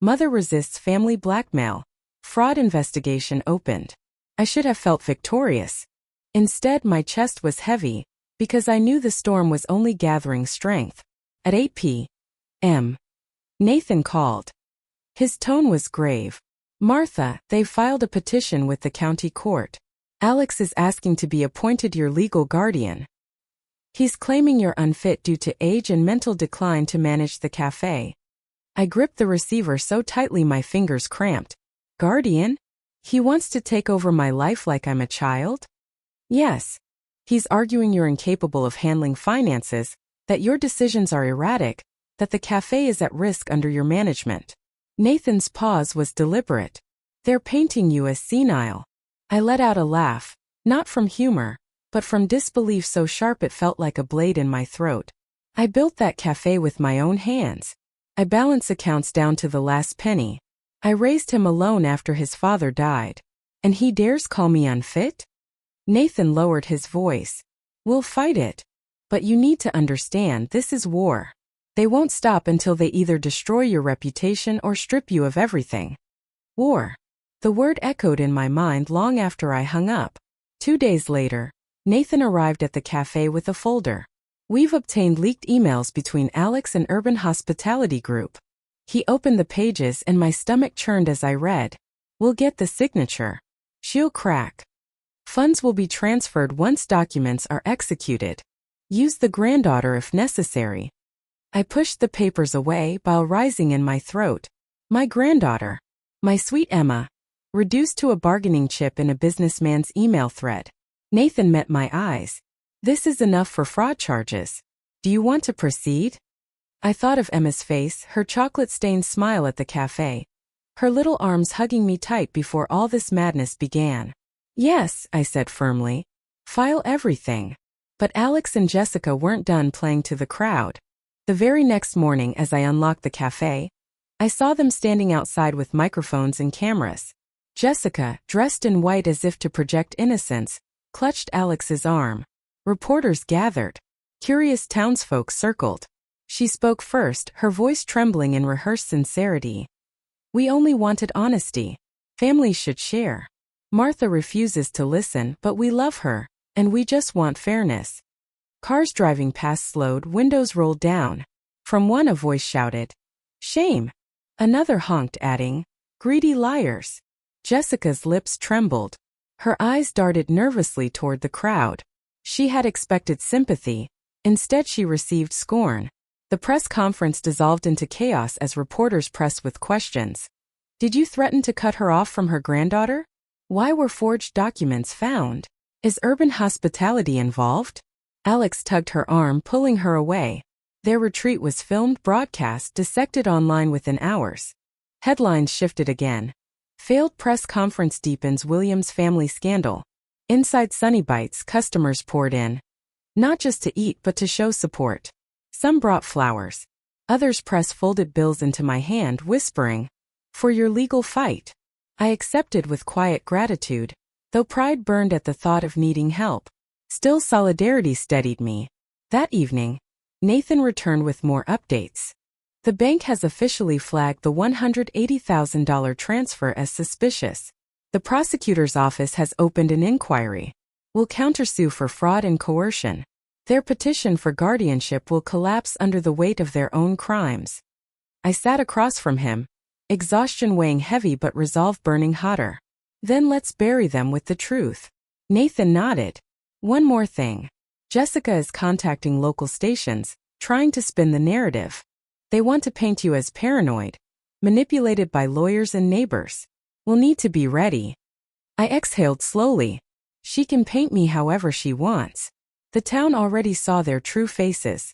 "Mother resists family blackmail. Fraud investigation opened." I should have felt victorious. Instead, my chest was heavy, because I knew the storm was only gathering strength. At 8 p.m., Nathan called. His tone was grave. "Martha, they've filed a petition with the county court. Alex is asking to be appointed your legal guardian. He's claiming you're unfit due to age and mental decline to manage the cafe." I gripped the receiver so tightly my fingers cramped. "Guardian? He wants to take over my life like I'm a child?" "Yes. He's arguing you're incapable of handling finances, that your decisions are erratic, that the cafe is at risk under your management." Nathan's pause was deliberate. "They're painting you as senile." I let out a laugh, not from humor, but from disbelief so sharp it felt like a blade in my throat. "I built that cafe with my own hands. I balance accounts down to the last penny. I raised him alone after his father died. And he dares call me unfit?" Nathan lowered his voice. "We'll fight it. But you need to understand, this is war. They won't stop until they either destroy your reputation or strip you of everything." War. The word echoed in my mind long after I hung up. 2 days later, Nathan arrived at the cafe with a folder. We've obtained leaked emails between Alex and Urban Hospitality Group. He opened the pages and my stomach churned as I read. We'll get the signature. She'll crack. Funds will be transferred once documents are executed. Use the granddaughter if necessary. I pushed the papers away, bile rising in my throat. My granddaughter. My sweet Emma. Reduced to a bargaining chip in a businessman's email thread. Nathan met my eyes. This is enough for fraud charges. Do you want to proceed? I thought of Emma's face, her chocolate-stained smile at the cafe. Her little arms hugging me tight before all this madness began. Yes, I said firmly. File everything. But Alex and Jessica weren't done playing to the crowd. The very next morning as I unlocked the cafe, I saw them standing outside with microphones and cameras. Jessica, dressed in white as if to project innocence, clutched Alex's arm. Reporters gathered. Curious townsfolk circled. She spoke first, her voice trembling in rehearsed sincerity. We only wanted honesty. Families should share. Martha refuses to listen, but we love her, and we just want fairness. Cars driving past slowed, windows rolled down. From one a voice shouted, "Shame." Another honked, adding, "Greedy liars." Jessica's lips trembled. Her eyes darted nervously toward the crowd. She had expected sympathy. Instead she received scorn. The press conference dissolved into chaos as reporters pressed with questions. Did you threaten to cut her off from her granddaughter? Why were forged documents found? Is Urban Hospitality involved? Alex tugged her arm, pulling her away. Their retreat was filmed, broadcast, dissected online within hours. Headlines shifted again. Failed press conference deepens Williams family scandal. Inside Sunny Bites, customers poured in. Not just to eat but to show support. Some brought flowers. Others pressed folded bills into my hand, whispering, "For your legal fight." I accepted with quiet gratitude, though pride burned at the thought of needing help. Still solidarity steadied me. That evening, Nathan returned with more updates. The bank has officially flagged the $180,000 transfer as suspicious. The prosecutor's office has opened an inquiry. Will countersue for fraud and coercion. Their petition for guardianship will collapse under the weight of their own crimes. I sat across from him, exhaustion weighing heavy but resolve burning hotter. Then let's bury them with the truth. Nathan nodded. One more thing. Jessica is contacting local stations, trying to spin the narrative. They want to paint you as paranoid, manipulated by lawyers and neighbors. We'll need to be ready. I exhaled slowly. She can paint me however she wants. The town already saw their true faces.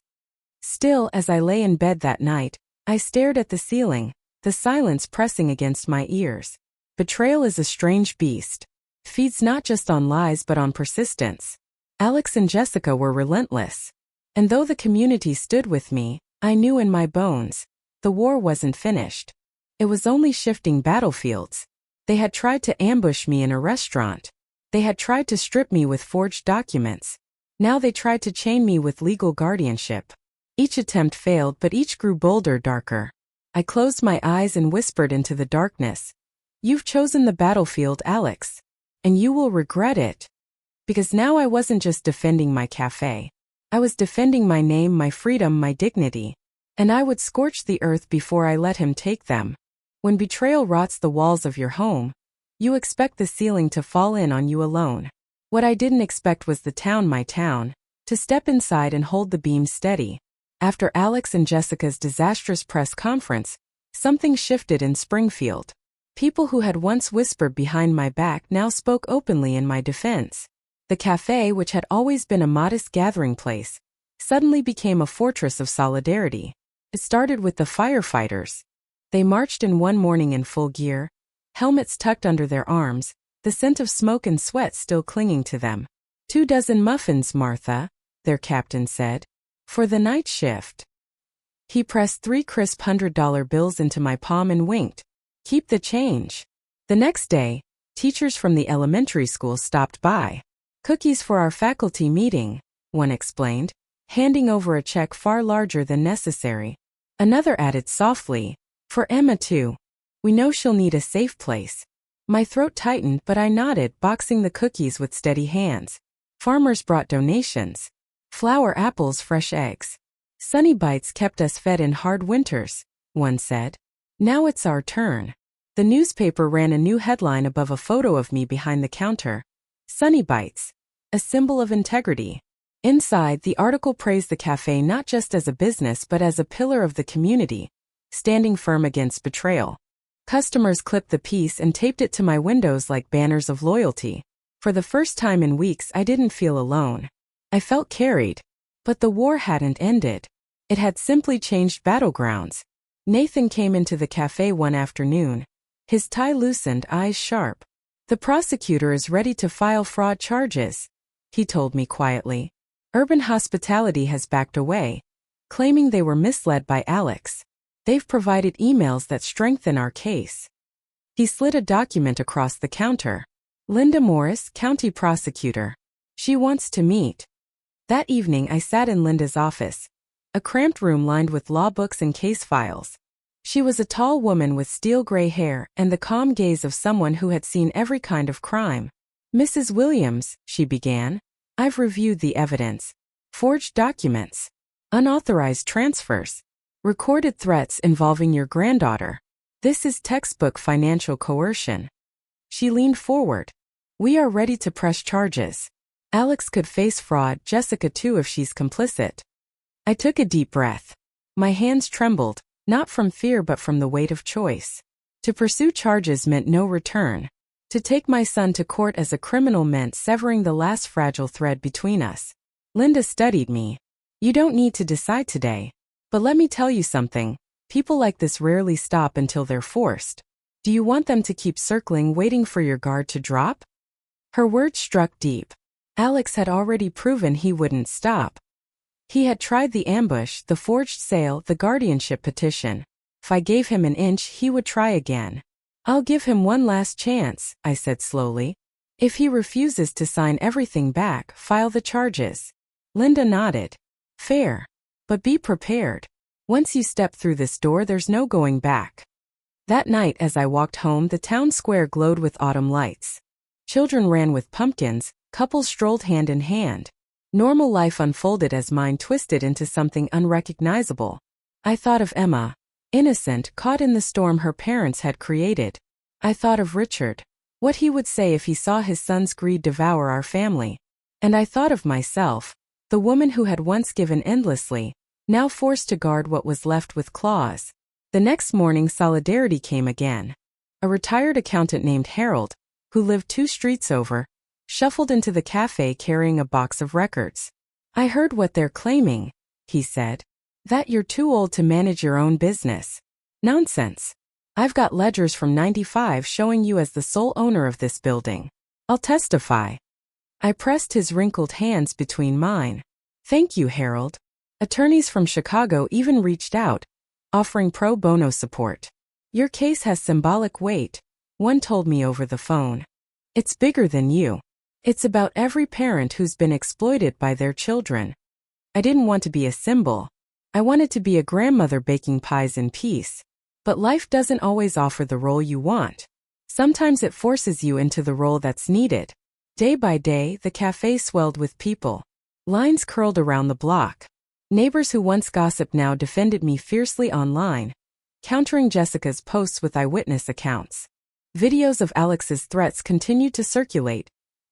Still, as I lay in bed that night, I stared at the ceiling, the silence pressing against my ears. Betrayal is a strange beast. Feeds not just on lies but on persistence. Alex and Jessica were relentless. And though the community stood with me, I knew in my bones, the war wasn't finished. It was only shifting battlefields. They had tried to ambush me in a restaurant. They had tried to strip me with forged documents. Now they tried to chain me with legal guardianship. Each attempt failed, but each grew bolder, darker. I closed my eyes and whispered into the darkness. You've chosen the battlefield, Alex. And you will regret it. Because now I wasn't just defending my cafe. I was defending my name, my freedom, my dignity. And I would scorch the earth before I let him take them. When betrayal rots the walls of your home, you expect the ceiling to fall in on you alone. What I didn't expect was the town, my town, to step inside and hold the beam steady. After Alex and Jessica's disastrous press conference, something shifted in Springfield. People who had once whispered behind my back now spoke openly in my defense. The cafe, which had always been a modest gathering place, suddenly became a fortress of solidarity. It started with the firefighters. They marched in one morning in full gear, helmets tucked under their arms, the scent of smoke and sweat still clinging to them. 24 muffins, Martha, their captain said, for the night shift. He pressed 3 crisp $100 bills into my palm and winked. Keep the change. The next day, teachers from the elementary school stopped by. Cookies for our faculty meeting, one explained, handing over a check far larger than necessary. Another added softly, for Emma too. We know she'll need a safe place. My throat tightened, but I nodded, boxing the cookies with steady hands. Farmers brought donations. Flour, apples, fresh eggs. Sunny Bites kept us fed in hard winters, one said. Now it's our turn. The newspaper ran a new headline above a photo of me behind the counter. Sunny Bites, a symbol of integrity. Inside, the article praised the cafe not just as a business but as a pillar of the community, standing firm against betrayal. Customers clipped the piece and taped it to my windows like banners of loyalty. For the first time in weeks, I didn't feel alone. I felt carried. But the war hadn't ended. It had simply changed battlegrounds. Nathan came into the cafe one afternoon. His tie loosened, eyes sharp. "The prosecutor is ready to file fraud charges," he told me quietly. "Urban Hospitality has backed away, claiming they were misled by Alex. They've provided emails that strengthen our case." He slid a document across the counter. "Linda Morris, county prosecutor. She wants to meet." That evening I sat in Linda's office, a cramped room lined with law books and case files. She was a tall woman with steel gray hair and the calm gaze of someone who had seen every kind of crime. "Mrs. Williams," she began, "I've reviewed the evidence. Forged documents, unauthorized transfers, recorded threats involving your granddaughter. This is textbook financial coercion." She leaned forward. "We are ready to press charges. Alex could face fraud, Jessica too if she's complicit." I took a deep breath. My hands trembled, not from fear but from the weight of choice. To pursue charges meant no return. To take my son to court as a criminal meant severing the last fragile thread between us. Linda studied me. "You don't need to decide today. But let me tell you something. People like this rarely stop until they're forced. Do you want them to keep circling, waiting for your guard to drop?" Her words struck deep. Alex had already proven he wouldn't stop. He had tried the ambush, the forged sale, the guardianship petition. If I gave him an inch, he would try again. "I'll give him one last chance," I said slowly. "If he refuses to sign everything back, file the charges." Linda nodded. "Fair. But be prepared. Once you step through this door, there's no going back." That night as I walked home, the town square glowed with autumn lights. Children ran with pumpkins, couples strolled hand in hand. Normal life unfolded as mine twisted into something unrecognizable. I thought of Emma, innocent, caught in the storm her parents had created. I thought of Richard, what he would say if he saw his son's greed devour our family. And I thought of myself, the woman who had once given endlessly, now forced to guard what was left with claws. The next morning solidarity came again. A retired accountant named Harold, who lived 2 streets over, shuffled into the cafe carrying a box of records. "I heard what they're claiming," he said. "That you're too old to manage your own business." "Nonsense. I've got ledgers from '95 showing you as the sole owner of this building. I'll testify." I pressed his wrinkled hands between mine. "Thank you, Harold." Attorneys from Chicago even reached out, offering pro bono support. "Your case has symbolic weight," one told me over the phone. "It's bigger than you. It's about every parent who's been exploited by their children." I didn't want to be a symbol. I wanted to be a grandmother baking pies in peace. But life doesn't always offer the role you want. Sometimes it forces you into the role that's needed. Day by day, the cafe swelled with people. Lines curled around the block. Neighbors who once gossiped now defended me fiercely online, countering Jessica's posts with eyewitness accounts. Videos of Alex's threats continued to circulate,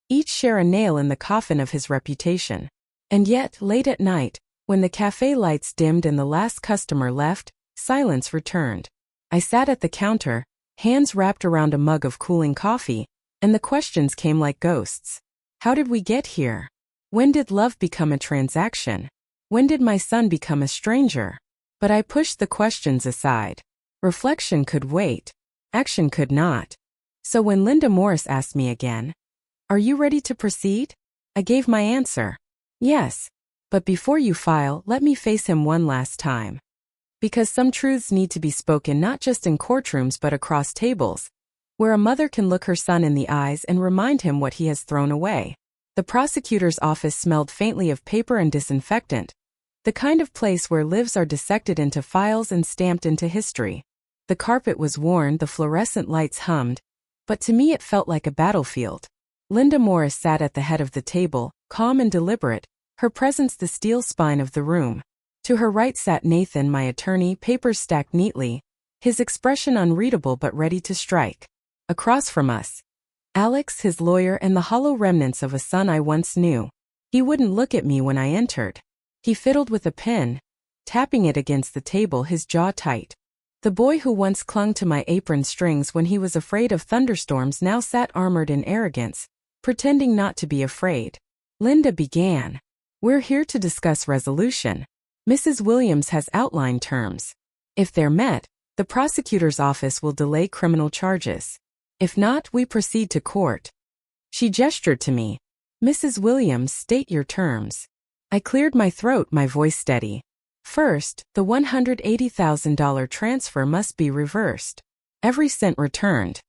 each share a nail in the coffin of his reputation. And yet, late at night, when the cafe lights dimmed and the last customer left, silence returned. I sat at the counter, hands wrapped around a mug of cooling coffee, and the questions came like ghosts. How did we get here? When did love become a transaction? When did my son become a stranger? But I pushed the questions aside. Reflection could wait. Action could not. So when Linda Morris asked me again, "Are you ready to proceed?" I gave my answer. "Yes. But before you file, let me face him one last time." Because some truths need to be spoken not just in courtrooms but across tables, where a mother can look her son in the eyes and remind him what he has thrown away. The prosecutor's office smelled faintly of paper and disinfectant, the kind of place where lives are dissected into files and stamped into history. The carpet was worn, the fluorescent lights hummed, but to me it felt like a battlefield. Linda Morris sat at the head of the table, calm and deliberate, her presence the steel spine of the room. To her right sat Nathan, my attorney, papers stacked neatly, his expression unreadable but ready to strike. Across from us, Alex, his lawyer, and the hollow remnants of a son I once knew. He wouldn't look at me when I entered. He fiddled with a pen, tapping it against the table, his jaw tight. The boy who once clung to my apron strings when he was afraid of thunderstorms now sat armored in arrogance, pretending not to be afraid. Linda began. "We're here to discuss resolution. Mrs. Williams has outlined terms. If they're met, the prosecutor's office will delay criminal charges. If not, we proceed to court." She gestured to me. "Mrs. Williams, state your terms." I cleared my throat, my voice steady. "First, the $180,000 transfer must be reversed. Every cent returned."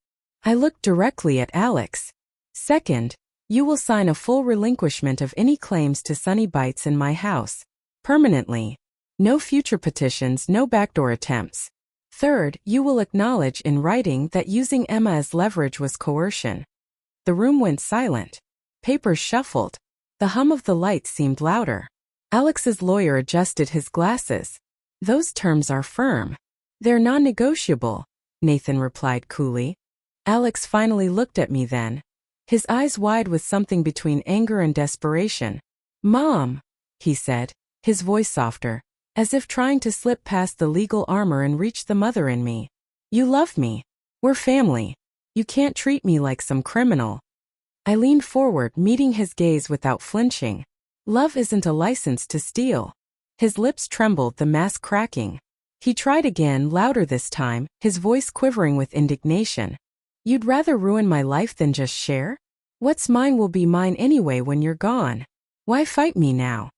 I looked directly at Alex. "Second, you will sign a full relinquishment of any claims to Sunny Bites in my house. Permanently. No future petitions, no backdoor attempts. Third, you will acknowledge in writing that using Emma as leverage was coercion." The room went silent. Papers shuffled. The hum of the lights seemed louder. Alex's lawyer adjusted his glasses. "Those terms are firm. They're non-negotiable," Nathan replied coolly. Alex finally looked at me then, his eyes wide with something between anger and desperation. "Mom," he said, his voice softer, as if trying to slip past the legal armor and reach the mother in me. "You love me. We're family. You can't treat me like some criminal." I leaned forward, meeting his gaze without flinching. "Love isn't a license to steal." His lips trembled, the mask cracking. He tried again, louder this time, his voice quivering with indignation. "You'd rather ruin my life than just share? What's mine will be mine anyway when you're gone. Why fight me now?"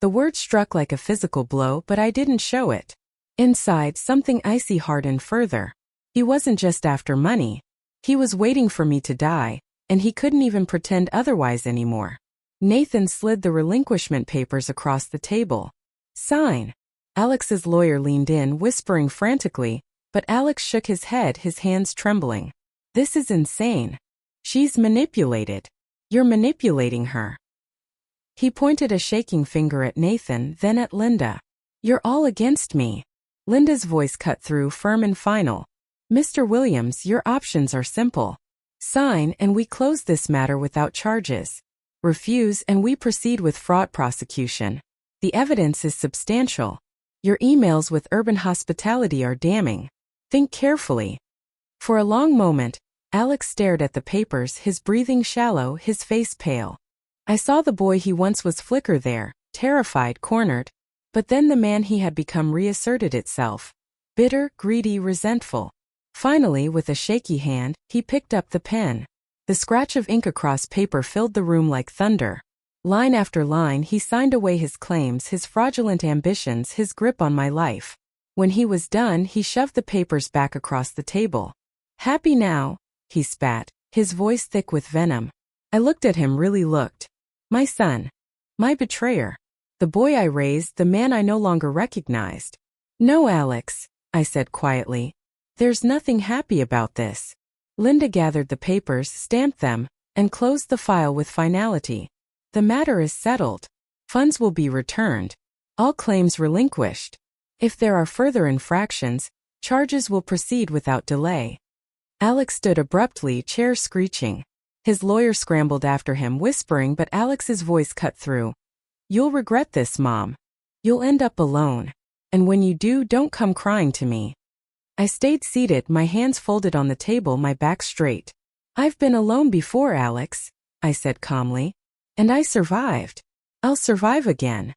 The word struck like a physical blow, but I didn't show it. Inside, something icy hardened further. He wasn't just after money. He was waiting for me to die, and he couldn't even pretend otherwise anymore. Nathan slid the relinquishment papers across the table. "Sign." Alex's lawyer leaned in, whispering frantically, but Alex shook his head, his hands trembling. "This is insane. She's manipulated. You're manipulating her." He pointed a shaking finger at Nathan, then at Linda. "You're all against me." Linda's voice cut through, firm and final. "Mr. Williams, your options are simple. Sign and we close this matter without charges. Refuse and we proceed with fraud prosecution. The evidence is substantial. Your emails with Urban Hospitality are damning. Think carefully." For a long moment, Alex stared at the papers, his breathing shallow, his face pale. I saw the boy he once was flicker there, terrified, cornered. But then the man he had become reasserted itself. Bitter, greedy, resentful. Finally, with a shaky hand, he picked up the pen. The scratch of ink across paper filled the room like thunder. Line after line, he signed away his claims, his fraudulent ambitions, his grip on my life. When he was done, he shoved the papers back across the table. "Happy now?" he spat, his voice thick with venom. I looked at him, really looked. My son. My betrayer. The boy I raised, the man I no longer recognized. "No, Alex," I said quietly. "There's nothing happy about this." Linda gathered the papers, stamped them, and closed the file with finality. "The matter is settled. Funds will be returned. All claims relinquished. If there are further infractions, charges will proceed without delay." Alex stood abruptly, chair screeching. His lawyer scrambled after him, whispering, but Alex's voice cut through. "You'll regret this, Mom. You'll end up alone. And when you do, don't come crying to me." I stayed seated, my hands folded on the table, my back straight. "I've been alone before, Alex," I said calmly. "And I survived. I'll survive again."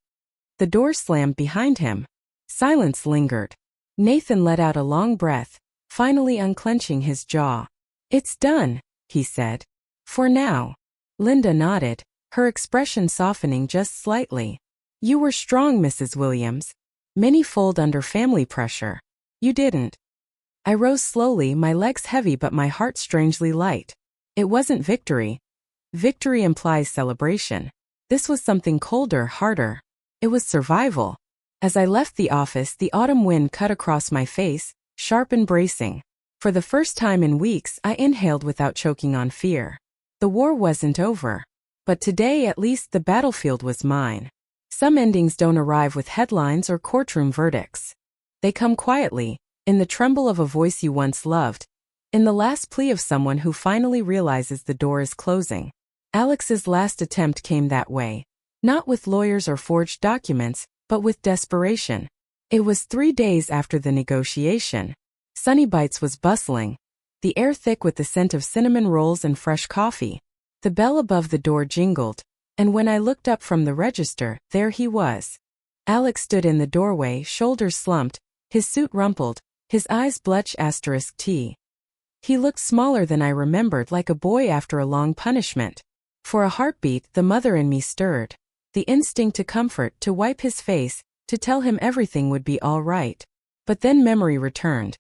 The door slammed behind him. Silence lingered. Nathan let out a long breath, finally unclenching his jaw. "It's done," he said. "For now." Linda nodded, her expression softening just slightly. "You were strong, Mrs. Williams. Many fold under family pressure. You didn't." I rose slowly, my legs heavy but my heart strangely light. It wasn't victory. Victory implies celebration. This was something colder, harder. It was survival. As I left the office, the autumn wind cut across my face, sharp and bracing. For the first time in weeks, I inhaled without choking on fear. The war wasn't over. But today at least the battlefield was mine. Some endings don't arrive with headlines or courtroom verdicts. They come quietly, in the tremble of a voice you once loved, in the last plea of someone who finally realizes the door is closing. Alex's last attempt came that way. Not with lawyers or forged documents, but with desperation. It was 3 days after the negotiation. Sunny Bites was bustling, the air thick with the scent of cinnamon rolls and fresh coffee. The bell above the door jingled, and when I looked up from the register, there he was. Alex stood in the doorway, shoulders slumped, his suit rumpled, his eyes *T. He looked smaller than I remembered, like a boy after a long punishment. For a heartbeat, the mother in me stirred. The instinct to comfort, to wipe his face, to tell him everything would be all right. But then memory returned.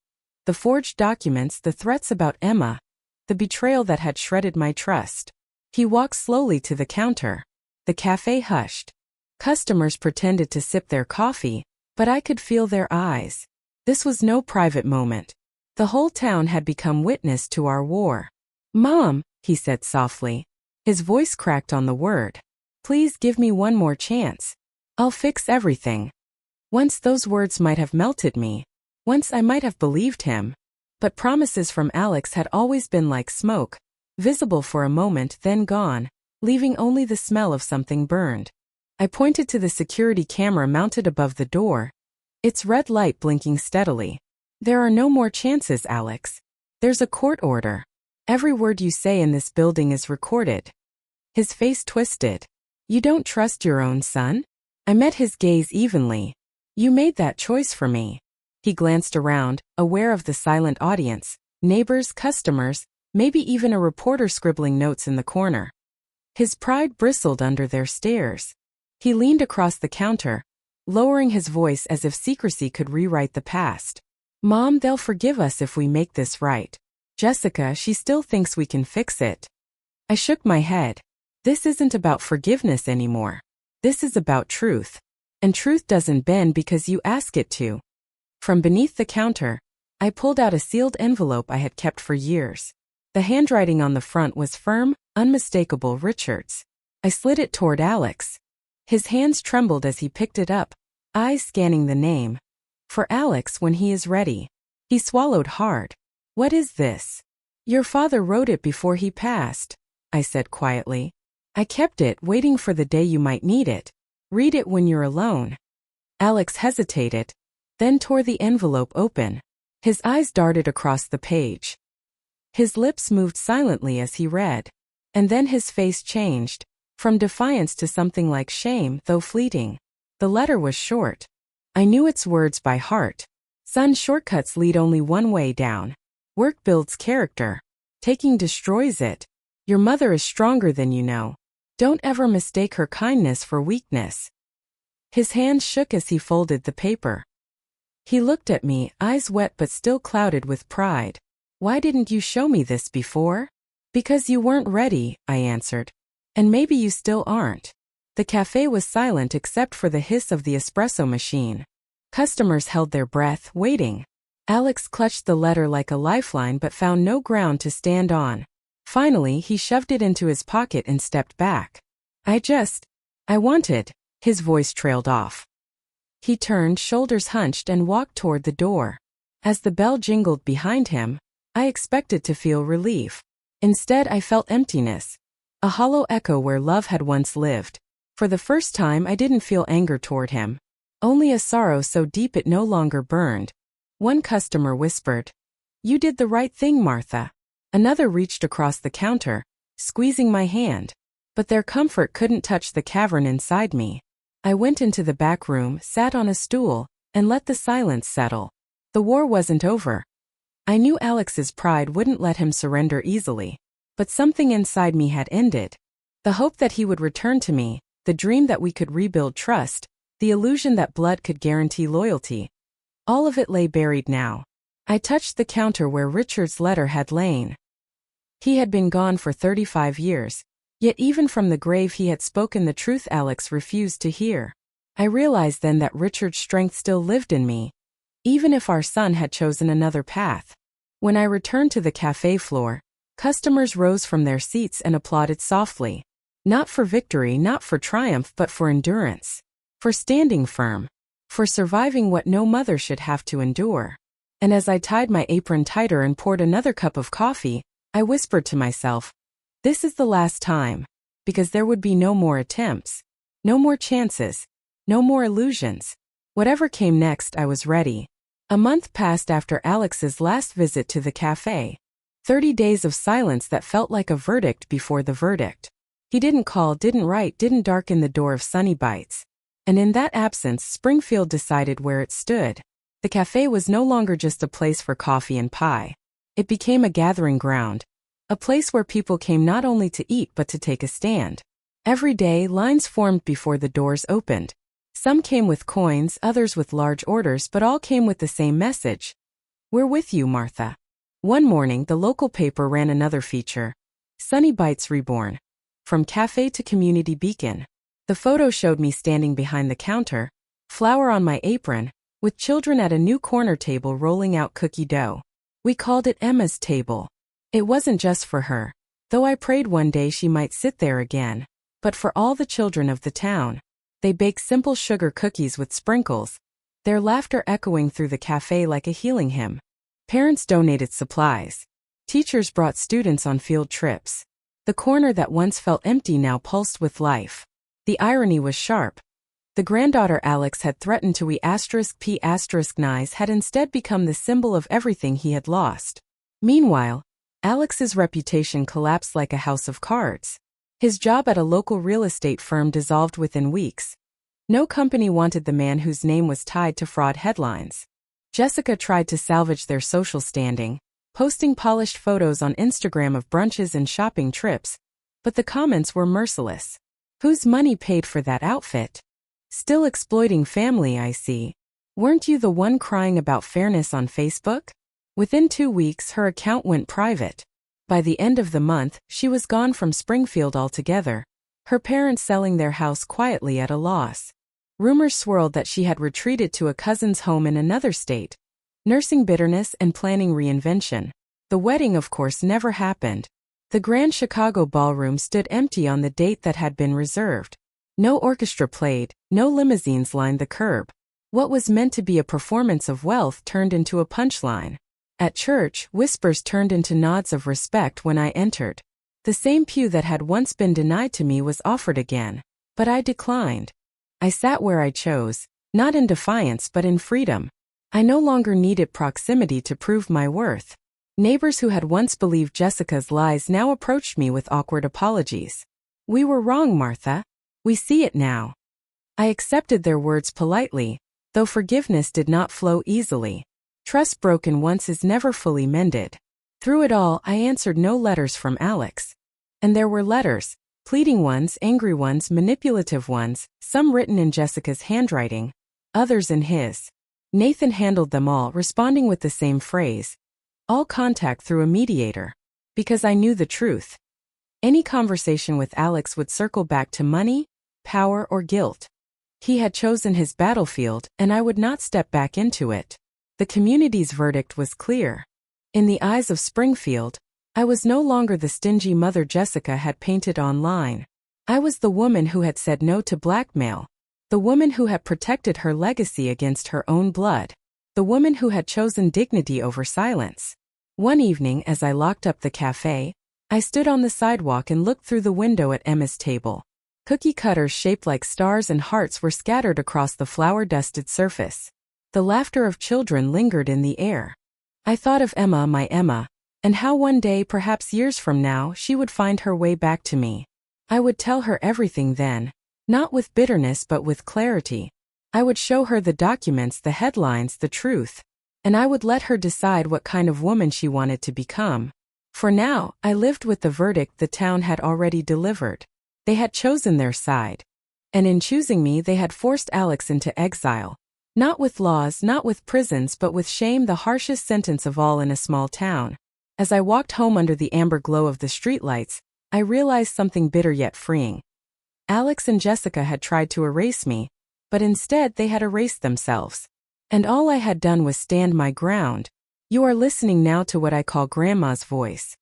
The forged documents, the threats about Emma, the betrayal that had shredded my trust. He walked slowly to the counter. The cafe hushed. Customers pretended to sip their coffee, but I could feel their eyes. This was no private moment. The whole town had become witness to our war. "Mom," he said softly. His voice cracked on the word. "Please give me one more chance. I'll fix everything." Once those words might have melted me. Once I might have believed him. But promises from Alex had always been like smoke, visible for a moment then gone, leaving only the smell of something burned. I pointed to the security camera mounted above the door, its red light blinking steadily. "There are no more chances, Alex. There's a court order. Every word you say in this building is recorded." His face twisted. "You don't trust your own son?" I met his gaze evenly. "You made that choice for me." He glanced around, aware of the silent audience, neighbors, customers, maybe even a reporter scribbling notes in the corner. His pride bristled under their stares. He leaned across the counter, lowering his voice as if secrecy could rewrite the past. "Mom, they'll forgive us if we make this right. Jessica, she still thinks we can fix it." I shook my head. This isn't about forgiveness anymore. This is about truth. And truth doesn't bend because you ask it to. From beneath the counter, I pulled out a sealed envelope I had kept for years. The handwriting on the front was firm, unmistakable. Richards. I slid it toward Alex. His hands trembled as he picked it up, eyes scanning the name. "For Alex when he is ready." He swallowed hard. "What is this?" "Your father wrote it before he passed," I said quietly. "I kept it, waiting for the day you might need it. Read it when you're alone." Alex hesitated, then tore the envelope open. His eyes darted across the page. His lips moved silently as he read. And then his face changed, from defiance to something like shame, though fleeting. The letter was short. I knew its words by heart. "Son, shortcuts lead only one way down. Work builds character. Taking destroys it. Your mother is stronger than you know. Don't ever mistake her kindness for weakness." His hand shook as he folded the paper. He looked at me, eyes wet but still clouded with pride. "Why didn't you show me this before?" "Because you weren't ready," I answered. "And maybe you still aren't." The cafe was silent except for the hiss of the espresso machine. Customers held their breath, waiting. Alex clutched the letter like a lifeline but found no ground to stand on. Finally, he shoved it into his pocket and stepped back. I wanted." His voice trailed off. He turned, shoulders hunched, and walked toward the door. As the bell jingled behind him, I expected to feel relief. Instead, I felt emptiness. A hollow echo where love had once lived. For the first time, I didn't feel anger toward him. Only a sorrow so deep it no longer burned. One customer whispered, "You did the right thing, Martha." Another reached across the counter, squeezing my hand. But their comfort couldn't touch the cavern inside me. I went into the back room, sat on a stool, and let the silence settle. The war wasn't over. I knew Alex's pride wouldn't let him surrender easily. But something inside me had ended. The hope that he would return to me, the dream that we could rebuild trust, the illusion that blood could guarantee loyalty. All of it lay buried now. I touched the counter where Richard's letter had lain. He had been gone for 35 years. Yet even from the grave he had spoken the truth Alex refused to hear. I realized then that Richard's strength still lived in me, even if our son had chosen another path. When I returned to the cafe floor, Customers rose from their seats and applauded softly. Not for victory, not for triumph, but for endurance. For standing firm. For surviving what no mother should have to endure. And as I tied my apron tighter and poured another cup of coffee, I whispered to myself, this is the last time. Because there would be no more attempts. No more chances. No more illusions. Whatever came next, I was ready. A month passed after Alex's last visit to the cafe. 30 days of silence that felt like a verdict before the verdict. He didn't call, didn't write, didn't darken the door of Sunny Bites. And in that absence, Springfield decided where it stood. The cafe was no longer just a place for coffee and pie. It became a gathering ground. A place where people came not only to eat but to take a stand. Every day, lines formed before the doors opened. Some came with coins, others with large orders, but all came with the same message. We're with you, Martha. One morning, the local paper ran another feature. Sunny Bites Reborn. From cafe to community beacon. The photo showed me standing behind the counter, flour on my apron, with children at a new corner table rolling out cookie dough. We called it Emma's table. It wasn't just for her, though I prayed one day she might sit there again, but for all the children of the town. They baked simple sugar cookies with sprinkles, their laughter echoing through the cafe like a healing hymn. Parents donated supplies. Teachers brought students on field trips. The corner that once felt empty now pulsed with life. The irony was sharp. The granddaughter Alex had threatened to P***Nice had instead become the symbol of everything he had lost. Meanwhile, Alex's reputation collapsed like a house of cards. His job at a local real estate firm dissolved within weeks. No company wanted the man whose name was tied to fraud headlines. Jessica tried to salvage their social standing, posting polished photos on Instagram of brunches and shopping trips, but the comments were merciless. Whose money paid for that outfit? Still exploiting family, I see. Weren't you the one crying about fairness on Facebook? Within 2 weeks, her account went private. By the end of the month, she was gone from Springfield altogether, her parents selling their house quietly at a loss. Rumors swirled that she had retreated to a cousin's home in another state, nursing bitterness and planning reinvention. The wedding, of course, never happened. The Grand Chicago Ballroom stood empty on the date that had been reserved. No orchestra played, no limousines lined the curb. What was meant to be a performance of wealth turned into a punchline. At church, whispers turned into nods of respect when I entered. The same pew that had once been denied to me was offered again, but I declined. I sat where I chose, not in defiance but in freedom. I no longer needed proximity to prove my worth. Neighbors who had once believed Jessica's lies now approached me with awkward apologies. We were wrong, Martha. We see it now. I accepted their words politely, though forgiveness did not flow easily. Trust broken once is never fully mended. Through it all, I answered no letters from Alex. And there were letters, pleading ones, angry ones, manipulative ones, some written in Jessica's handwriting, others in his. Nathan handled them all, responding with the same phrase. All contact through a mediator. Because I knew the truth. Any conversation with Alex would circle back to money, power, or guilt. He had chosen his battlefield, and I would not step back into it. The community's verdict was clear. In the eyes of Springfield, I was no longer the stingy mother Jessica had painted online. I was the woman who had said no to blackmail. The woman who had protected her legacy against her own blood. The woman who had chosen dignity over silence. One evening, as I locked up the cafe, I stood on the sidewalk and looked through the window at Emma's table. Cookie cutters shaped like stars and hearts were scattered across the flour-dusted surface. The laughter of children lingered in the air. I thought of Emma, my Emma, and how one day, perhaps years from now, she would find her way back to me. I would tell her everything then, not with bitterness but with clarity. I would show her the documents, the headlines, the truth, and I would let her decide what kind of woman she wanted to become. For now, I lived with the verdict the town had already delivered. They had chosen their side. And in choosing me, they had forced Alex into exile. Not with laws, not with prisons, but with shame, the harshest sentence of all in a small town. As I walked home under the amber glow of the streetlights, I realized something bitter yet freeing. Alex and Jessica had tried to erase me, but instead they had erased themselves. And all I had done was stand my ground. You are listening now to what I call Grandma's voice.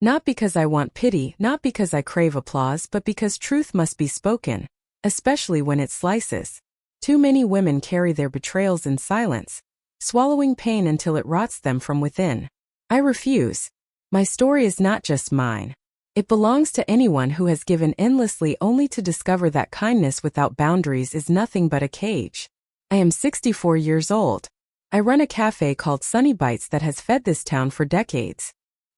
Not because I want pity, not because I crave applause, but because truth must be spoken, especially when it slices. Too many women carry their betrayals in silence, swallowing pain until it rots them from within. I refuse. My story is not just mine. It belongs to anyone who has given endlessly only to discover that kindness without boundaries is nothing but a cage. I am 64 years old. I run a cafe called Sunny Bites that has fed this town for decades.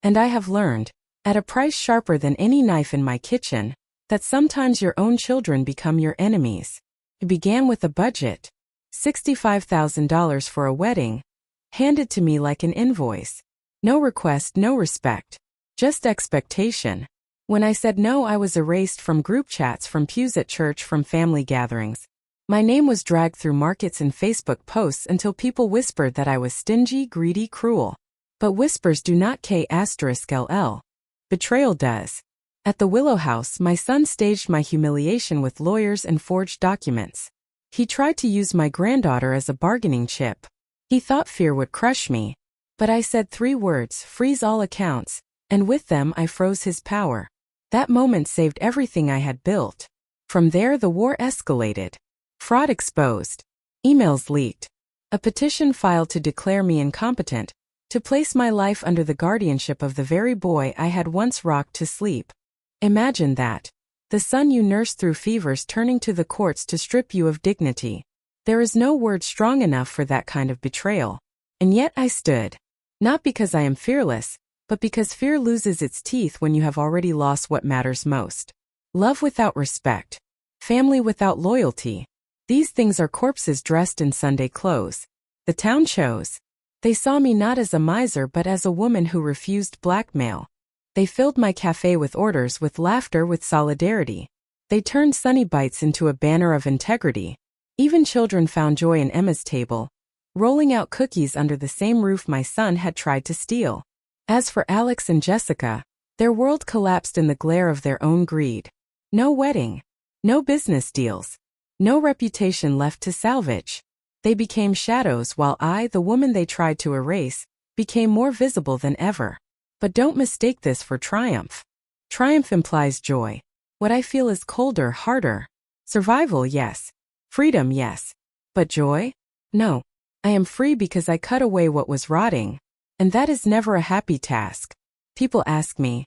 And I have learned, at a price sharper than any knife in my kitchen, that sometimes your own children become your enemies. It began with a budget. $65,000 for a wedding, handed to me like an invoice. No request, no respect. Just expectation. When I said no, I was erased from group chats, from pews at church, from family gatherings. My name was dragged through markets and Facebook posts until people whispered that I was stingy, greedy, cruel. But whispers do not k*ll. Betrayal does. At the Willow House, my son staged my humiliation with lawyers and forged documents. He tried to use my granddaughter as a bargaining chip. He thought fear would crush me. But I said 3 words: freeze all accounts, and with them I froze his power. That moment saved everything I had built. From there the war escalated. Fraud exposed. Emails leaked. A petition filed to declare me incompetent, to place my life under the guardianship of the very boy I had once rocked to sleep. Imagine that. The son you nursed through fevers turning to the courts to strip you of dignity. There is no word strong enough for that kind of betrayal. And yet I stood. Not because I am fearless, but because fear loses its teeth when you have already lost what matters most. Love without respect. Family without loyalty. These things are corpses dressed in Sunday clothes. The town chose. They saw me not as a miser but as a woman who refused blackmail. They filled my cafe with orders, with laughter, with solidarity. They turned Sunny Bites into a banner of integrity. Even children found joy in Emma's table, rolling out cookies under the same roof my son had tried to steal. As for Alex and Jessica, their world collapsed in the glare of their own greed. No wedding. No business deals. No reputation left to salvage. They became shadows while I, the woman they tried to erase, became more visible than ever. But don't mistake this for triumph. Triumph implies joy. What I feel is colder, harder. Survival, yes. Freedom, yes. But joy? No. I am free because I cut away what was rotting. And that is never a happy task. People ask me,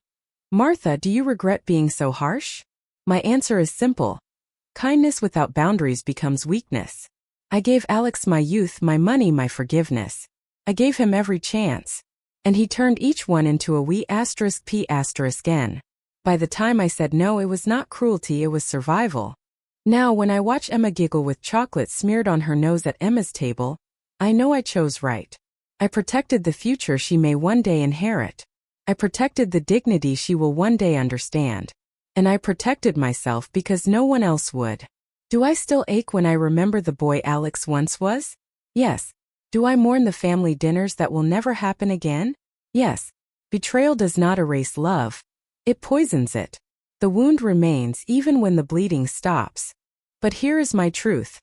Martha, do you regret being so harsh? My answer is simple. Kindness without boundaries becomes weakness. I gave Alex my youth, my money, my forgiveness. I gave him every chance. And he turned each one into a P***N. By the time I said no, it was not cruelty, it was survival. Now when I watch Emma giggle with chocolate smeared on her nose at Emma's table, I know I chose right. I protected the future she may one day inherit. I protected the dignity she will one day understand. And I protected myself because no one else would. Do I still ache when I remember the boy Alex once was? Yes. Do I mourn the family dinners that will never happen again? Yes. Betrayal does not erase love. It poisons it. The wound remains even when the bleeding stops. But here is my truth.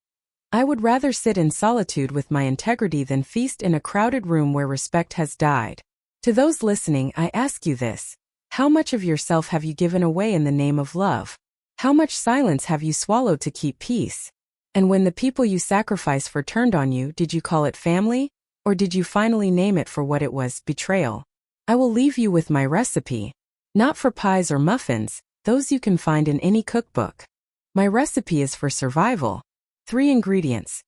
I would rather sit in solitude with my integrity than feast in a crowded room where respect has died. To those listening, I ask you this. How much of yourself have you given away in the name of love? How much silence have you swallowed to keep peace? And when the people you sacrificed for turned on you, did you call it family? Or did you finally name it for what it was, betrayal? I will leave you with my recipe. Not for pies or muffins, those you can find in any cookbook. My recipe is for survival. 3 ingredients.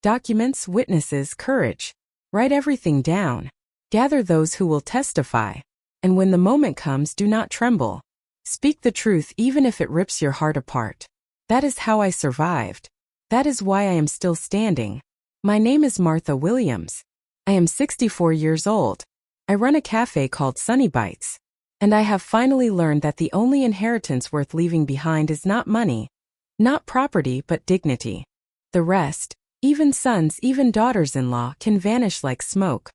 Documents, witnesses, courage. Write everything down. Gather those who will testify. And when the moment comes, do not tremble. Speak the truth even if it rips your heart apart. That is how I survived. That is why I am still standing. My name is Martha Williams. I am 64 years old. I run a cafe called Sunny Bites. And I have finally learned that the only inheritance worth leaving behind is not money, not property, but dignity. The rest, even sons, even daughters-in-law, can vanish like smoke.